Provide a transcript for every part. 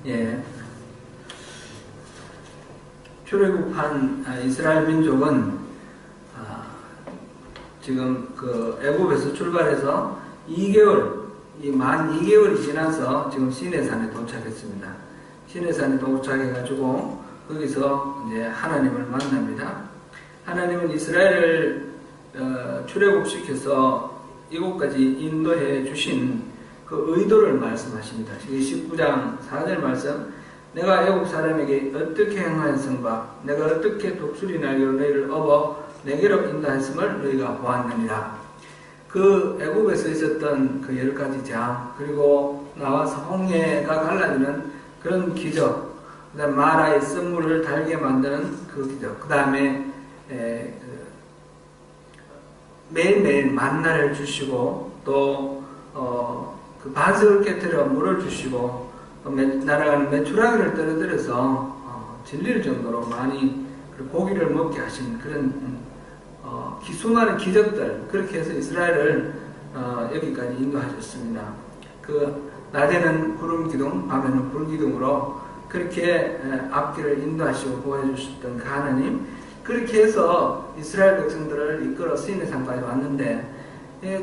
예. 출애굽한 이스라엘 민족은 지금 그 애굽에서 출발해서 2개월, 만 2개월이 지나서 지금 시내산에 도착했습니다. 시내산에 도착해가지고 거기서 이제 하나님을 만납니다. 하나님은 이스라엘을 출애굽시켜서 이곳까지 인도해 주신 그 의도를 말씀하십니다. 19장 4절 말씀, 내가 애국 사람에게 어떻게 행하였은가, 내가 어떻게 독수리 날개로 너희를 업어 내게로 인도하였음을 너희가 보았느니라. 그 애국에서 있었던 그 10가지 장, 그리고 나와서 홍해가 갈라지는 그런 기적, 그 다음 마라의 쓴물을 달게 만드는 그 기적, 그 다음에 매일매일 만나를 주시고 또 그 반석을 깨뜨려 물을 주시고 날아가는 메추라기를 떨어뜨려서 질릴 정도로 많이 고기를 먹게 하신 그런 수많은 기적들, 그렇게 해서 이스라엘을 여기까지 인도하셨습니다. 그 낮에는 구름 기둥, 밤에는 불 기둥으로 그렇게 앞길을 인도하시고 보여주셨던 그 하나님, 그렇게 해서 이스라엘 백성들을 이끌어 시내산까지 왔는데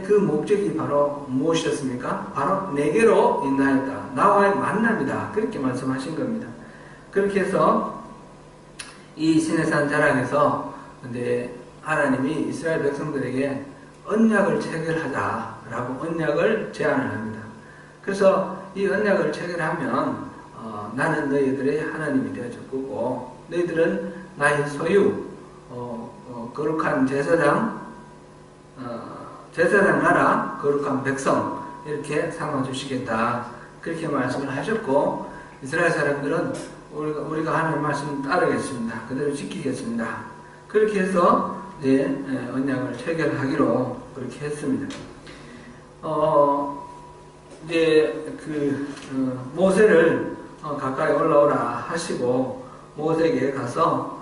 그 목적이 바로 무엇이었습니까? 바로 내게로 인도하였다. 나와의 만남이다. 그렇게 말씀하신 겁니다. 그렇게 해서 이 시내산 자락에서 이제 하나님이 이스라엘 백성들에게 언약을 체결하자라고 언약을 제안을 합니다. 그래서 이 언약을 체결하면 나는 너희들의 하나님이 되어줄 거고 너희들은 나의 소유, 거룩한 제사장 나라, 거룩한 백성 이렇게 삼아주시겠다. 그렇게 말씀을 하셨고 이스라엘 사람들은 우리가 하나님 말씀 따르겠습니다. 그대로 지키겠습니다. 그렇게 해서 이제 언약을 체결하기로 그렇게 했습니다. 이제 모세를 가까이 올라오라 하시고 모세에게 가서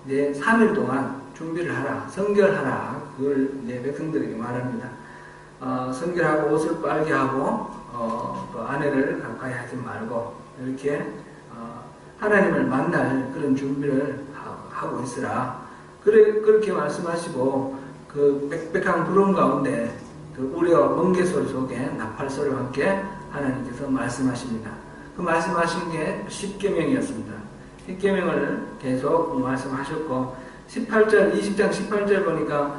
이제 3일 동안 준비를 하라, 성결하라. 그걸 이제 백성들에게 말합니다. 성결하고 옷을 빨게 하고 그 아내를 가까이 하지 말고 이렇게 하나님을 만날 그런 준비를 하고 있으라. 그렇게 말씀하시고 그 빽빽한 구름 가운데 그 우레와 번개 소리 속에 나팔 소리와 함께 하나님께서 말씀하십니다. 그 말씀하신 게 10계명이었습니다. 10계명을 계속 말씀하셨고 18절, 20장 18절 보니까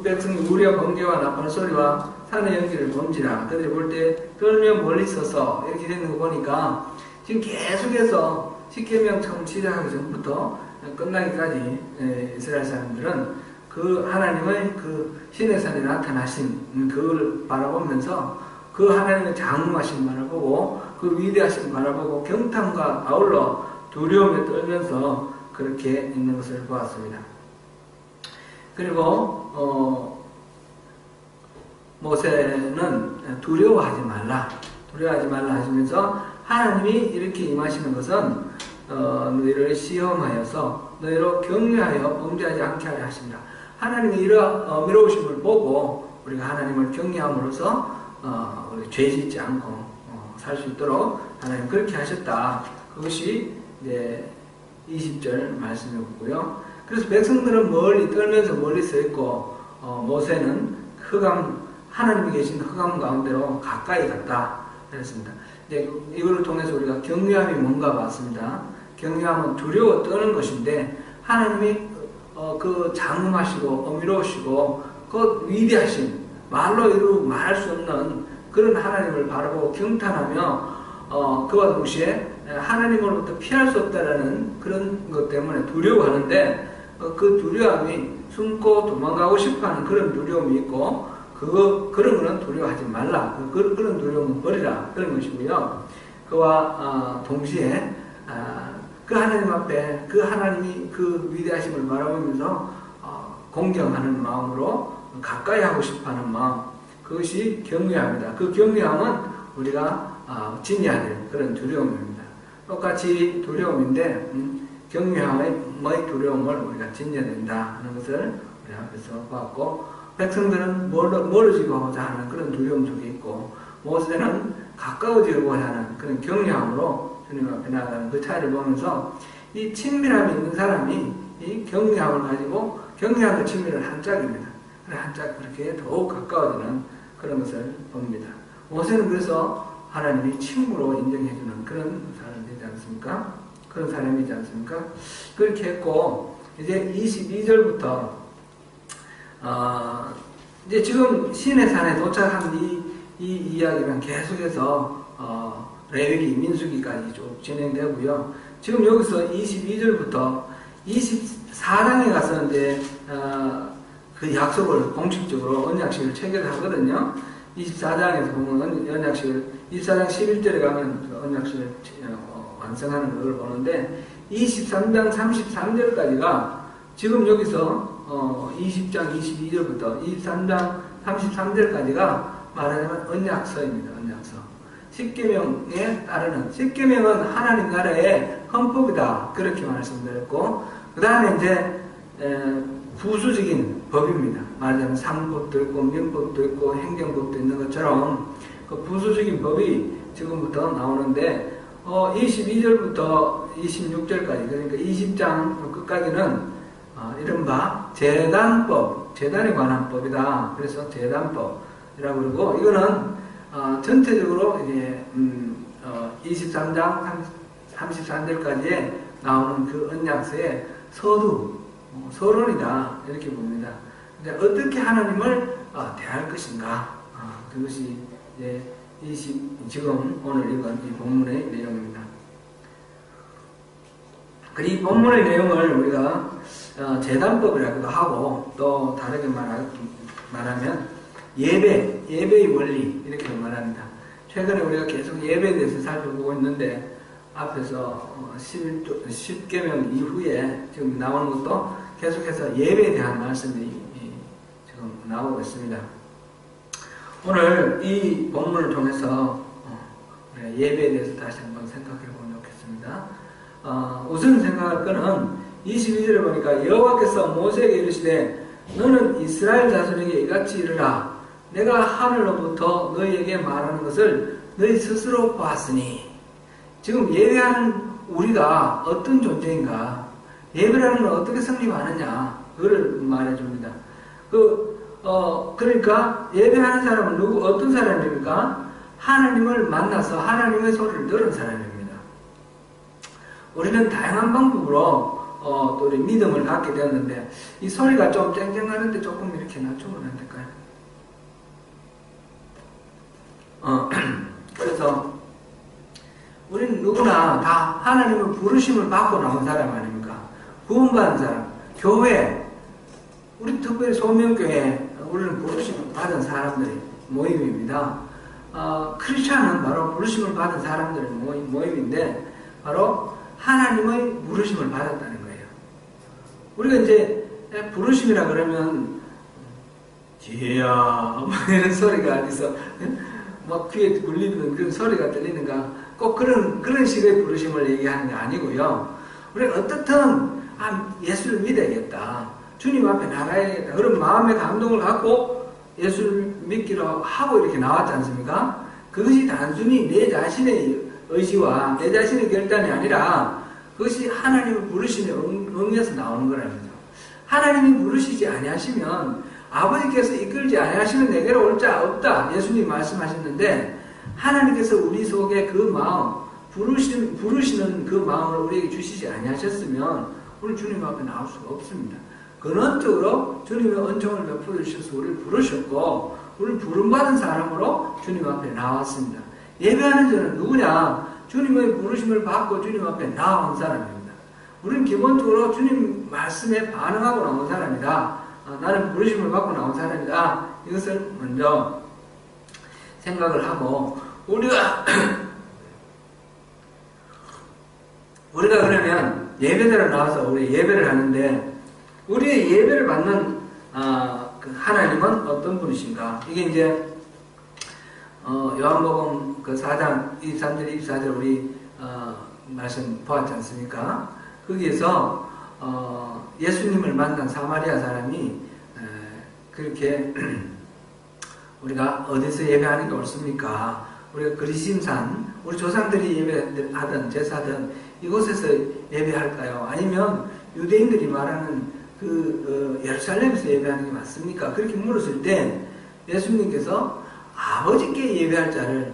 백성이 우리와 번개와 나팔 소리와 산의 연기를 본지라. 그들이 볼 때 떨며 멀리 서서 이렇게 되는 거 보니까 지금 계속해서 10계명 처음 시작하기 전부터 끝나기까지 이스라엘 사람들은 그 하나님의 그 시내산에 나타나신 그걸 바라보면서 그 하나님의 장엄하신 바라보고 그 위대하신 바라보고 경탄과 아울러 두려움에 떨면서 그렇게 있는 것을 보았습니다. 그리고 모세는 두려워하지 말라 하시면서 하나님이 이렇게 임하시는 것은 너희를 시험하여서 너희로 격려하여 범죄하지 않게 하려 하십니다. 하나님의 이러한 어미로우심을 보고 우리가 하나님을 격려함으로써 우리 죄 짓지 않고 살 수 있도록 하나님 그렇게 하셨다. 그것이 이제 20절 말씀이었고요. 그래서 백성들은 멀리 떨면서 멀리 서 있고 모세는 하나님이 계신 흑암 가운데로 가까이 갔다 그랬습니다. 이제 이걸 통해서 우리가 격려함이 뭔가 봤습니다. 격려함은 두려워 떠는 것인데 하나님이 그 장엄하시고 어미로우시고 그 위대하신 말로 말할 수 없는 그런 하나님을 바라보고 경탄하며 그와 동시에 하나님으로부터 피할 수 없다라는 그런 것 때문에 두려워하는데 그 두려움이 숨고 도망가고 싶어하는 그런 두려움이 있고 그런 거는 두려워하지 말라. 그런 두려움은 버리라. 그런 것이고요. 그와 동시에 그 하나님 앞에 그 하나님이 그 위대하심을 바라보면서 공경하는 마음으로 가까이 하고 싶어하는 마음, 그것이 격려합니다. 그 격려함은 우리가 지녀야 될 그런 두려움입니다. 똑같이 두려움인데 격려함의 두려움을 우리가 지녀야 된다 하는 것을 우리 앞에서 봤고 백성들은 멀어지고자 하는 그런 두려움 속에 있고 모세는 가까워지려고 하는 그런 경외함으로 주님 앞에 나아가는 그 차이를 보면서 이 친밀함이 있는 사람이 이 경외함을 가지고 경외함과 친밀은 한 짝입니다. 한 짝 그렇게 더욱 가까워지는 그런 것을 봅니다. 모세는 그래서 하나님이 친구로 인정해주는 그런 사람이 되지 않습니까? 그런 사람이지 않습니까? 그렇게 했고 이제 22절부터 이제 지금 시내 산에 도착한 이 이야기는 계속해서 레위기, 민수기까지 쭉 진행되고요. 지금 여기서 22절부터 24장에 가서 이제 그 약속을 공식적으로 언약식을 체결하거든요. 24장에서 보면 언약식을 24장 11절에 가면 그 언약식을 완성하는 걸 보는데 23장 33절까지가 지금 여기서 20장 22절부터 23장 33절까지가 말하자면 언약서입니다. 언약서. 십계명에 따르는 십계명은 하나님 나라의 헌법이다 그렇게 말씀드렸고 그 다음에 이제 부수적인 법입니다. 말하자면 상법도 있고 민법도 있고 행정법도 있는 것처럼 그 부수적인 법이 지금부터 나오는데 22절부터 26절까지 그러니까 20장 끝까지는 이른바 재단법, 재단에 관한 법이다. 그래서 재단법이라고 그러고 이거는 전체적으로 이제 23장 33절까지에 나오는 그 언약서의 서론이다 이렇게 봅니다. 어떻게 하나님을 대할 것인가 그것이 이제 지금 오늘 읽은 이 본문의 내용입니다. 이 본문의 내용을 우리가 재단법이라고도 하고 또 다르게 말하면 예배의 원리 이렇게 말합니다. 최근에 우리가 계속 예배에 대해서 살펴보고 있는데 앞에서 10계명 이후에 지금 나오는 것도 계속해서 예배에 대한 말씀이 지금 나오고 있습니다. 오늘 이 본문을 통해서 예배에 대해서 다시 한번 생각해 보면 좋겠습니다. 우선 생각할 것은 22절에 보니까 여호와께서 모세에게 이르시되 너는 이스라엘 자손에게 이같이 이르라 내가 하늘로부터 너희에게 말하는 것을 너희 스스로 보았으니 지금 예배하는 우리가 어떤 존재인가 예배라는 건 어떻게 성립하느냐 그걸 말해줍니다. 그러니까 예배하는 사람은 어떤 사람입니까? 하나님을 만나서 하나님의 소리를 들은 사람입니다. 우리는 다양한 방법으로 또 우리 믿음을 갖게 되었는데 이 소리가 좀 쨍쨍하는데 조금 이렇게 낮추면 안 될까요? 그래서 우리는 누구나 다 하나님의 부르심을 받고 나온 사람 아닙니까? 구원받은 사람, 교회, 우리 특별히 소명교회 우리는 부르심을 받은 사람들의 모임입니다. 크리스찬은 바로 부르심을 받은 사람들의 모임인데 바로 하나님의 부르심을 받았다는 거예요. 우리가 이제 부르심이라 그러면 지혜야 이런 소리가 어디서 막 귀에 울리는 그런 소리가 들리는가 꼭 그런 식의 부르심을 얘기하는 게 아니고요. 우리가 어떻든 예수를 믿어야겠다. 주님 앞에 나가야겠다. 그런 마음의 감동을 갖고 예수를 믿기로 하고 이렇게 나왔지 않습니까? 그것이 단순히 내 자신의 의지와 내 자신의 결단이 아니라 그것이 하나님의 부르심에 응해서 나오는 거랍니다. 하나님이 부르시지 아니하시면 아버지께서 이끌지 아니하시면 내게로 올 자 없다. 예수님이 말씀하셨는데 하나님께서 우리 속에 그 마음 부르시는 그 마음을 우리에게 주시지 아니하셨으면 우리 주님 앞에 나올 수가 없습니다. 근원적으로 주님의 은총을 베풀어 주셔서 우리를 부르셨고 우리를 부름받은 사람으로 주님 앞에 나왔습니다. 예배하는 자는 누구냐? 주님의 부르심을 받고 주님 앞에 나온 사람입니다. 우리는 기본적으로 주님 말씀에 반응하고 나온 사람이다. 나는 부르심을 받고 나온 사람이다. 이것을 먼저 생각을 하고 우리가 그러면 예배자로 나와서 우리 예배를 하는데 우리의 예배를 받는 그 하나님은 어떤 분이신가? 이게 이제 요한복음 그 4장 23절 24절 우리 말씀 보았지 않습니까? 거기에서 예수님을 만난 사마리아 사람이 그렇게 우리가 어디서 예배하는 게 옳습니까? 우리가 그리심산, 우리 조상들이 예배하던 제사든 이곳에서 예배할까요? 아니면 유대인들이 말하는 예루살렘에서 예배하는 게 맞습니까? 그렇게 물었을 때 예수님께서 아버지께 예배할 자를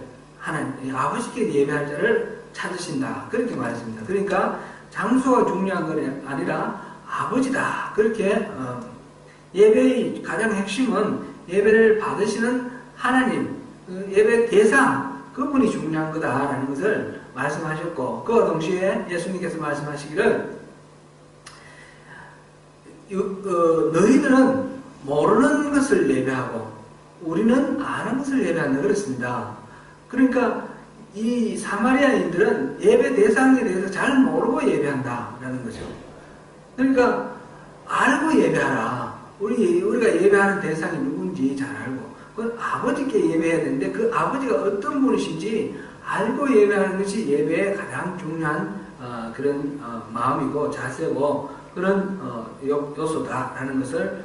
아버지께 예배할 자를 찾으신다. 그렇게 말했습니다. 그러니까 장소가 중요한 건 아니라 아버지다. 그렇게 예배의 가장 핵심은 예배를 받으시는 하나님, 예배 대상, 그분이 중요한 거다라는 것을 말씀하셨고, 그와 동시에 예수님께서 말씀하시기를 너희들은 모르는 것을 예배하고 우리는 아는 것을 예배한다 그랬습니다. 그러니까 이 사마리아인들은 예배 대상에 대해서 잘 모르고 예배한다라는 거죠. 그러니까 알고 예배하라. 우리가 예배하는 대상이 누군지 잘 알고, 그 아버지께 예배해야 되는데 그 아버지가 어떤 분이신지 알고 예배하는 것이 예배의 가장 중요한 그런 마음이고 자세고 그런 요소다라는 것을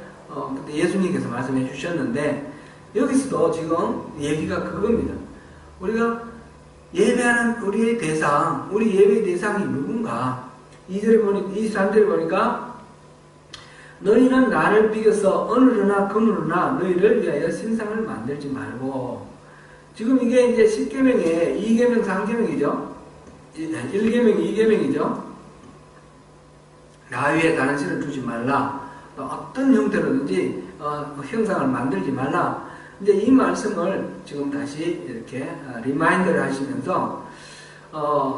그때 예수님께서 말씀해 주셨는데, 여기서도 지금 얘기가 그겁니다. 우리가 예배하는 우리의 대상, 우리 예배의 대상이 누군가? 23절에 보니까 너희는 나를 비교서 오늘이나 금으로나 너희를 위하여 신상을 만들지 말고. 지금 이게 이제 10계명에 2계명, 3계명이죠. 1계명, 2계명이죠. 나 위에 다른 신을 두지 말라. 어떤 형태로든지 형상을 만들지 말라. 이제 이 말씀을 지금 다시 이렇게 리마인드를 하시면서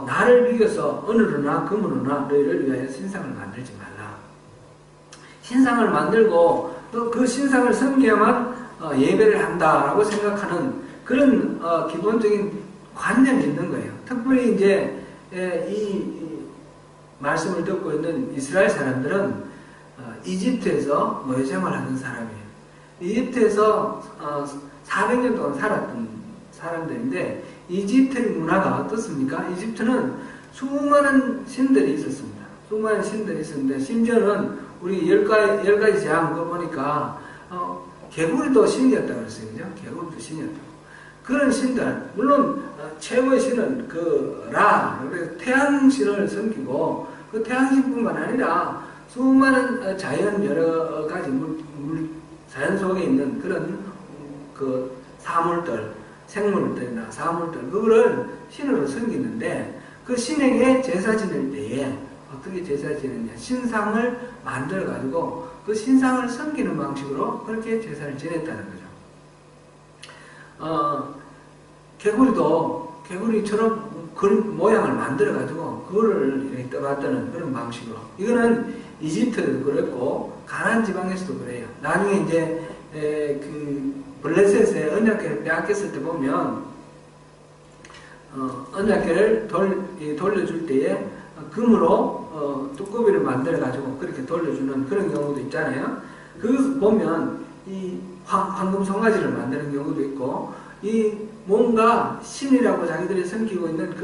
나를 비교서 오늘이나 금으로나 너희를 위하여 신상을 만들지 말라. 신상을 만들고 또 그 신상을 섬겨야만 예배를 한다라고 생각하는 그런 기본적인 관념이 있는 거예요. 특별히 이제 이 말씀을 듣고 있는 이스라엘 사람들은 이집트에서 노예생활을 하는 사람이에요. 이집트에서 400년 동안 살았던 사람들인데, 이집트의 문화가 어떻습니까? 이집트는 수많은 신들이 있었습니다. 수많은 신들이 있었는데, 심지어는 우리 10가지 재앙 거 보니까 개구리도 신이었다고 그랬어요. 그죠? 개구리도 신이었다고. 그런 신들, 물론 최고의 신은 그래서 태양신을 섬기고, 그 태양신뿐만 아니라 수많은 자연 여러 가지 자연 속에 있는 그런 사물들, 생물들이나 사물들, 그거를 신으로 섬기는데, 그 신에게 제사 지낼 때에 어떻게 제사 지내냐? 신상을 만들어가지고 그 신상을 섬기는 방식으로 그렇게 제사를 지냈다는 거죠. 개구리처럼 그런 모양을 만들어가지고 그거를 떠받드는 그런 방식으로. 이거는 이집트도 그랬고 가나안 지방에서도 그래요. 나중에 이제 블레셋의 언약궤를 빼앗겼을 때 보면 언약궤를 돌려줄 때에 금으로 두꺼비를 만들어가지고 그렇게 돌려주는 그런 경우도 있잖아요. 그 보면 이 황금 송아지를 만드는 경우도 있고, 이 뭔가 신이라고 자기들이 섬기고 있는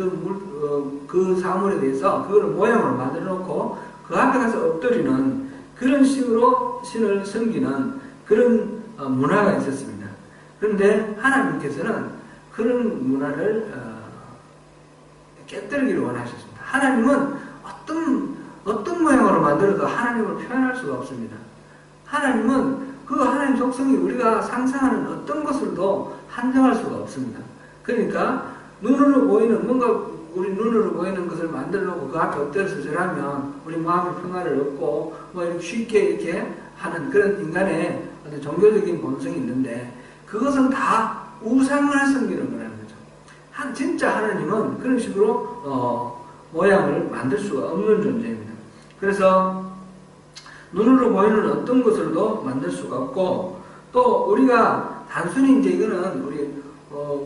그 사물에 대해서 그거를 모양으로 만들어 놓고 그 앞에 가서 엎드리는 그런 식으로 신을 섬기는 그런 문화가 있었습니다. 그런데 하나님께서는 그런 문화를 깨뜨리기를 원하셨습니다. 하나님은 어떤 모양으로 만들어도 하나님을 표현할 수가 없습니다. 하나님은 그 하나님 속성이 우리가 상상하는 어떤 것으로도 한정할 수가 없습니다. 그러니까 눈으로 보이는 우리 눈으로 보이는 것을 만들어 놓고 그 앞에 엎드려서 절하면 우리 마음의 평화를 얻고 이렇게 쉽게 이렇게 하는 그런 인간의 어떤 종교적인 본성이 있는데, 그것은 다 우상을 섬기는 거라는 거죠. 진짜 하나님은 그런 식으로 모양을 만들 수가 없는 존재입니다. 그래서 눈으로 보이는 어떤 것으로도 만들 수가 없고, 또 우리가 단순히 이제 이거는 우리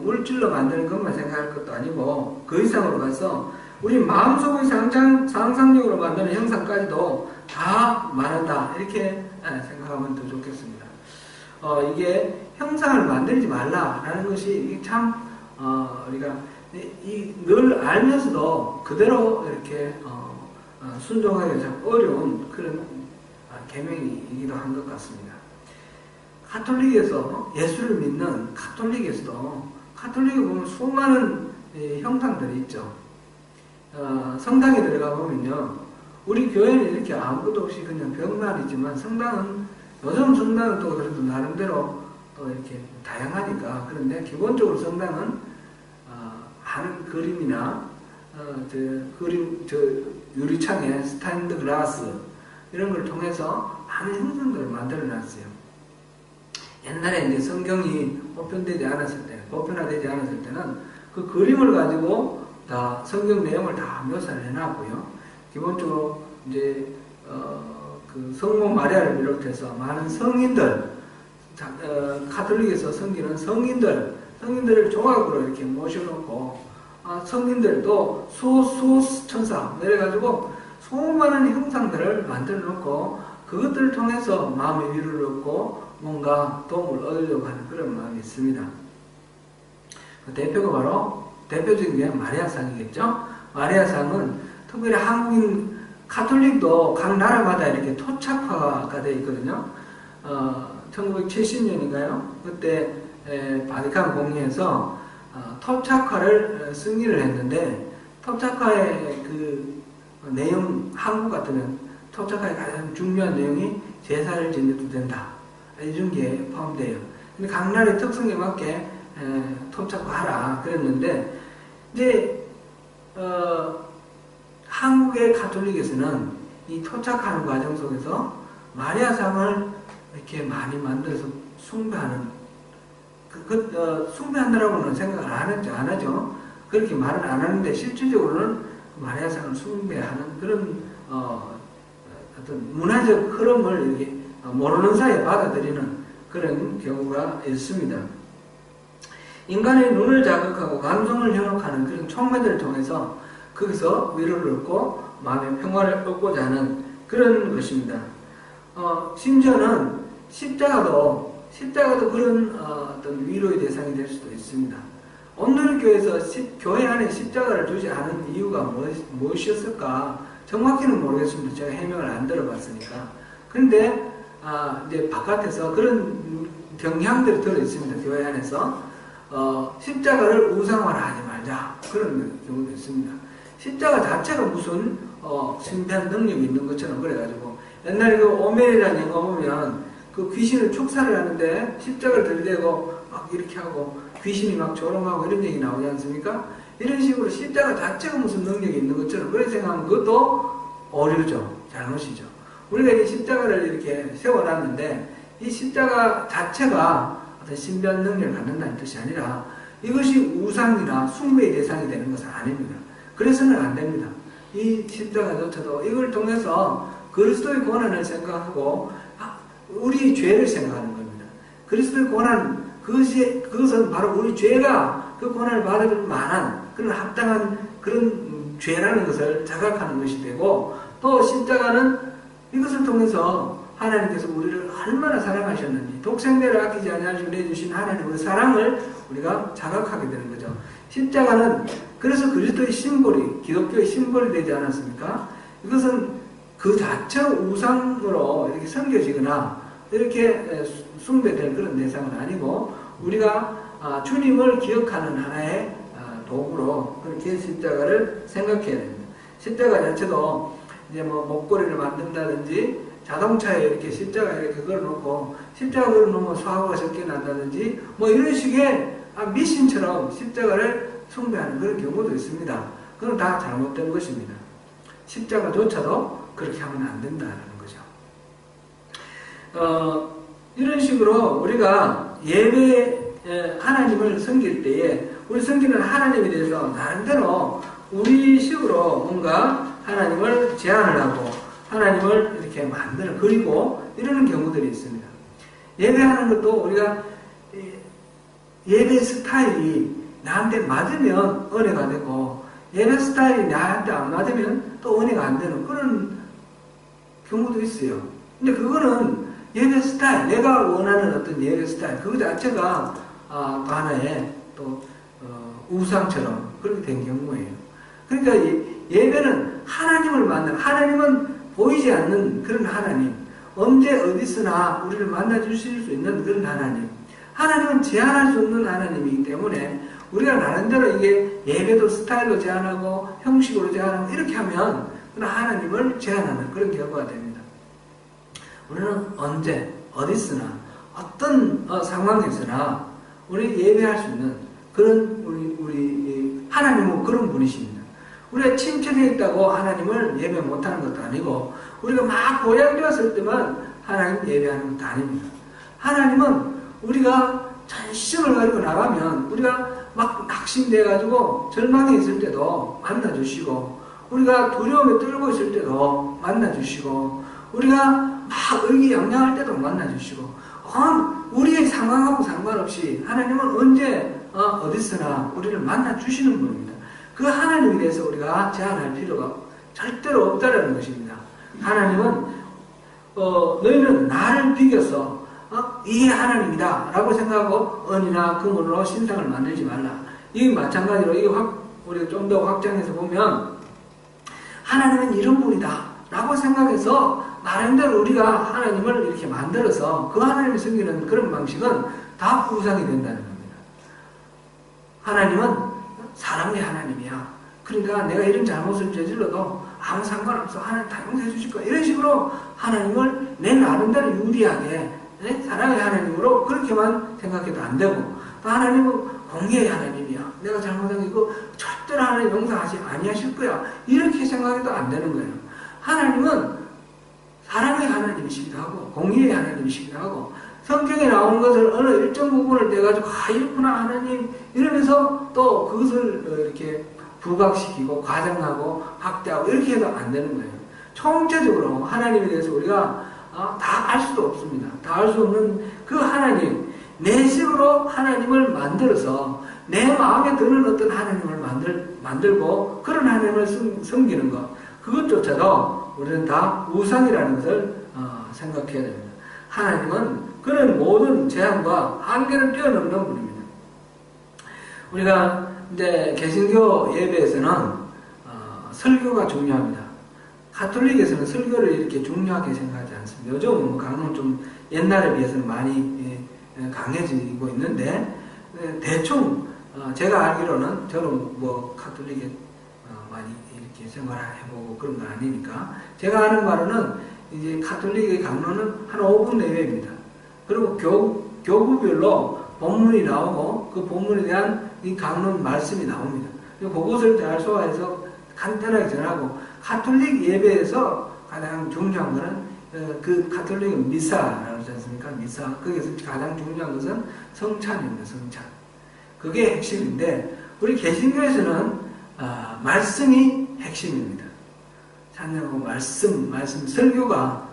물질로 만드는 것만 생각할 것도 아니고 그 이상으로 가서 우리 마음속의 상상력으로 만드는 형상까지도 다 말한다, 이렇게 생각하면 더 좋겠습니다. 이게 형상을 만들지 말라라는 것이 참 우리가 늘 알면서도 그대로 이렇게 순종하기가 참 어려운 그런 계명이기도 한 것 같습니다. 가톨릭에서 예수를 믿는 가톨릭에서도 가톨릭에 보면 수많은 형상들이 있죠. 성당에 들어가 보면요, 우리 교회는 이렇게 아무것도 없이 그냥 벽난이지만 요즘 성당은 또 그래도 나름대로 또 이렇게 다양하니까. 그런데 기본적으로 성당은 하는 그림이나 유리창에 스타인드 글라스 이런 걸 통해서 많은 형상들을 만들어 놨어요. 옛날에 이제 성경이 보편화되지 않았을 때는 그 그림을 가지고 다 성경 내용을 다 묘사를 해놨고요. 기본적으로 이제 그 성모 마리아를 비롯해서 많은 성인들, 카톨릭에서 섬기는 성인들을 종합으로 이렇게 모셔놓고, 성인들도 수호천사 이래가지고 수많은 형상들을 만들어 놓고 그것들을 통해서 마음의 위로를 얻고 뭔가 도움을 얻으려고 하는 그런 마음이 있습니다. 그 대표적인 게 마리아상이겠죠. 마리아상은 특별히 한국인 카톨릭도 각 나라마다 이렇게 토착화가 되어 있거든요. 1970년인가요? 그때 바티칸 공회에서 토착화를 승인을 했는데, 토착화의 그 내용, 한국 같으면 토착화의 가장 중요한 내용이 제사를 지내도 된다, 이런 게 포함돼요. 근데 각 나라의 특성에 맞게 토착화하라 그랬는데, 이제 한국의 가톨릭에서는 이 토착하는 과정 속에서 마리아상을 이렇게 많이 만들어서 숭배하는, 숭배한다라고는 생각을 안 하죠. 그렇게 말은 안 하는데 실질적으로는 마리아상을 숭배하는 그런 어떤 문화적 흐름을 이렇게 모르는 사이에 받아들이는 그런 경우가 있습니다. 인간의 눈을 자극하고 감성을 현혹하는 그런 촉매들을 통해서 거기서 위로를 얻고 마음의 평화를 얻고자 하는 그런 것입니다. 심지어는 십자가도 그런 어떤 위로의 대상이 될 수도 있습니다. 온누리교회에서 교회 안에 십자가를 두지 않은 이유가 무엇이었을까? 정확히는 모르겠습니다. 제가 해명을 안 들어봤으니까. 그런데 이제 바깥에서 그런 경향들이 들어 있습니다. 교회 안에서 십자가를 우상화하지 말자, 그런 경우도 있습니다. 십자가 자체가 무슨 신비한 능력이 있는 것처럼 그래가지고, 옛날에 그 오멜이라는 영화 보면 그 귀신을 축사를 하는데 십자가를 들이대고 막 이렇게 하고 귀신이 막 조롱하고 이런 얘기 나오지 않습니까? 이런 식으로 십자가 자체가 무슨 능력이 있는 것처럼 그렇게 생각하면 그것도 오류죠. 잘못이죠. 우리가 이 십자가를 이렇게 세워놨는데 이 십자가 자체가 어떤 신비한 능력을 갖는다는 뜻이 아니라 이것이 우상이나 숭배의 대상이 되는 것은 아닙니다. 그래서는 안 됩니다. 이 십자가조차도 이걸 통해서 그리스도의 고난을 생각하고 우리 죄를 생각하는 겁니다. 그리스도의 고난, 그것은 바로 우리 죄가 그 고난을 받을 만한 그런 합당한 그런 죄라는 것을 자각하는 것이 되고, 또 십자가는 이것을 통해서 하나님께서 우리를 얼마나 사랑하셨는지, 독생자를 아끼지 아니하시고 내주신 하나님의 사랑을 우리가 자각하게 되는 거죠. 십자가는 그래서 그리스도의 심볼이, 기독교의 심볼이 되지 않았습니까? 이것은 그 자체로 우상으로 이렇게 섬겨지거나 이렇게 숭배될 그런 대상은 아니고, 우리가 주님을 기억하는 하나의 도구로 그렇게 십자가를 생각해야 됩니다. 십자가 자체도 이제 뭐 목걸이를 만든다든지, 자동차에 이렇게 십자가 이렇게 걸어놓고 십자가 걸어놓으면 사고가 적게 난다든지, 뭐 이런 식의 미신처럼 십자가를 숭배하는 그런 경우도 있습니다. 그건 다 잘못된 것입니다. 십자가조차도 그렇게 하면 안 된다는 거죠. 이런 식으로 우리가 하나님을 섬길 때에 우리 섬기는 하나님에 대해서 나름대로 우리식으로 뭔가 하나님을 제안을 하고 하나님을 이렇게 만들어 그리고 이러는 경우들이 있습니다. 예배하는 것도 우리가 예배 스타일이 나한테 맞으면 은혜가 되고, 예배 스타일이 나한테 안 맞으면 또 은혜가 안 되는 그런 경우도 있어요. 근데 그거는 예배 스타일, 내가 원하는 어떤 예배 스타일, 그거 자체가 또 하나의 또 우상처럼 그렇게 된 경우예요. 그러니까 예배는 하나님을 만나는, 하나님은 보이지 않는 그런 하나님, 언제 어디서나 우리를 만나 주실 수 있는 그런 하나님. 하나님은 제한할 수 없는 하나님이기 때문에 우리가 나름대로 이게 예배도 스타일로 제한하고 형식으로 제한하고 이렇게 하면 하나님을 제한하는 그런 결과가 됩니다. 우리는 언제 어디서나 어떤 상황에서나 우리 예배할 수 있는 그런 우리 하나님은 그런 분이십니다. 우리가 침체되어 있다고 하나님을 예배 못하는 것도 아니고 우리가 막 고약되었을 때만 하나님 예배하는 것도 아닙니다. 하나님은 우리가 전심을 가지고 나가면 우리가 막 낙심돼가지고 절망에 있을 때도 만나주시고 우리가 두려움에 떨고 있을 때도 만나주시고 우리가 막 의기양양할 때도 만나주시고 우리의 상황하고 상관없이 하나님은 언제 어디서나 우리를 만나주시는 분입니다. 그 하나님에 대해서 우리가 제한할 필요가 절대로 없다는 것입니다. 하나님은 너희는 나를 비겨서 이게 하나님이다 라고 생각하고 은이나 금으로 신상을 만들지 말라. 이게 마찬가지로 이게 우리가 좀 더 확장해서 보면 하나님은 이런 분이다 라고 생각해서 나름대로 우리가 하나님을 이렇게 만들어서 그 하나님을 섬기는 그런 방식은 다 우상이 된다는 겁니다. 하나님은 사랑의 하나님이야. 그러니까 내가 이런 잘못을 저질러도 아무 상관없어. 하나님 다 용서해 주실 거야. 이런 식으로 하나님을 내 나름대로 유리하게 사랑의 하나님으로 그렇게만 생각해도 안 되고 또 하나님은 공의의 하나님이야. 내가 잘못한 게 이거 절대로 하나님 용서하지 아니하실 거야. 이렇게 생각해도 안 되는 거예요. 하나님은 사랑의 하나님이시기도 하고 공의의 하나님이시기도 하고 성경에 나오는 것을 어느 일정 부분을 떼가지고 이렇구나 하나님 이러면서 또 그것을 이렇게 부각시키고 과장하고 확대하고 이렇게 해도 안 되는 거예요. 총체적으로 하나님에 대해서 우리가 다 알 수도 없습니다. 다 알 수 없는 그 하나님, 내 식으로 하나님을 만들어서 내 마음에 드는 어떤 하나님을 만들고 그런 하나님을 섬기는 것, 그것조차도 우리는 다 우상이라는 것을 생각해야 됩니다. 하나님은 그런 모든 제한과 한계를 뛰어넘는 분입니다. 우리가 이제 개신교 예배에서는 설교가 중요합니다. 가톨릭에서는 설교를 이렇게 중요하게 생각하지 않습니다. 요즘은 강론 좀 옛날에 비해서는 많이 강해지고 있는데 대충 제가 알기로는 저는 뭐 가톨릭에 많이 이렇게 생활해보고 그런 건 아니니까 제가 아는 바로는 이제 가톨릭의 강론은 한 5분 내외입니다. 그리고 교구별로 본문이 나오고 그 본문에 대한 이 강론 말씀이 나옵니다. 그것을 잘 소화해서 간단하게 전하고 가톨릭 예배에서 가장 중요한 것은 그 가톨릭은 미사라고 하지 않습니까? 미사. 거기서 가장 중요한 것은 성찬입니다. 성찬. 그게 핵심인데 우리 개신교에서는 말씀이 핵심입니다. 찬양하고 말씀, 설교가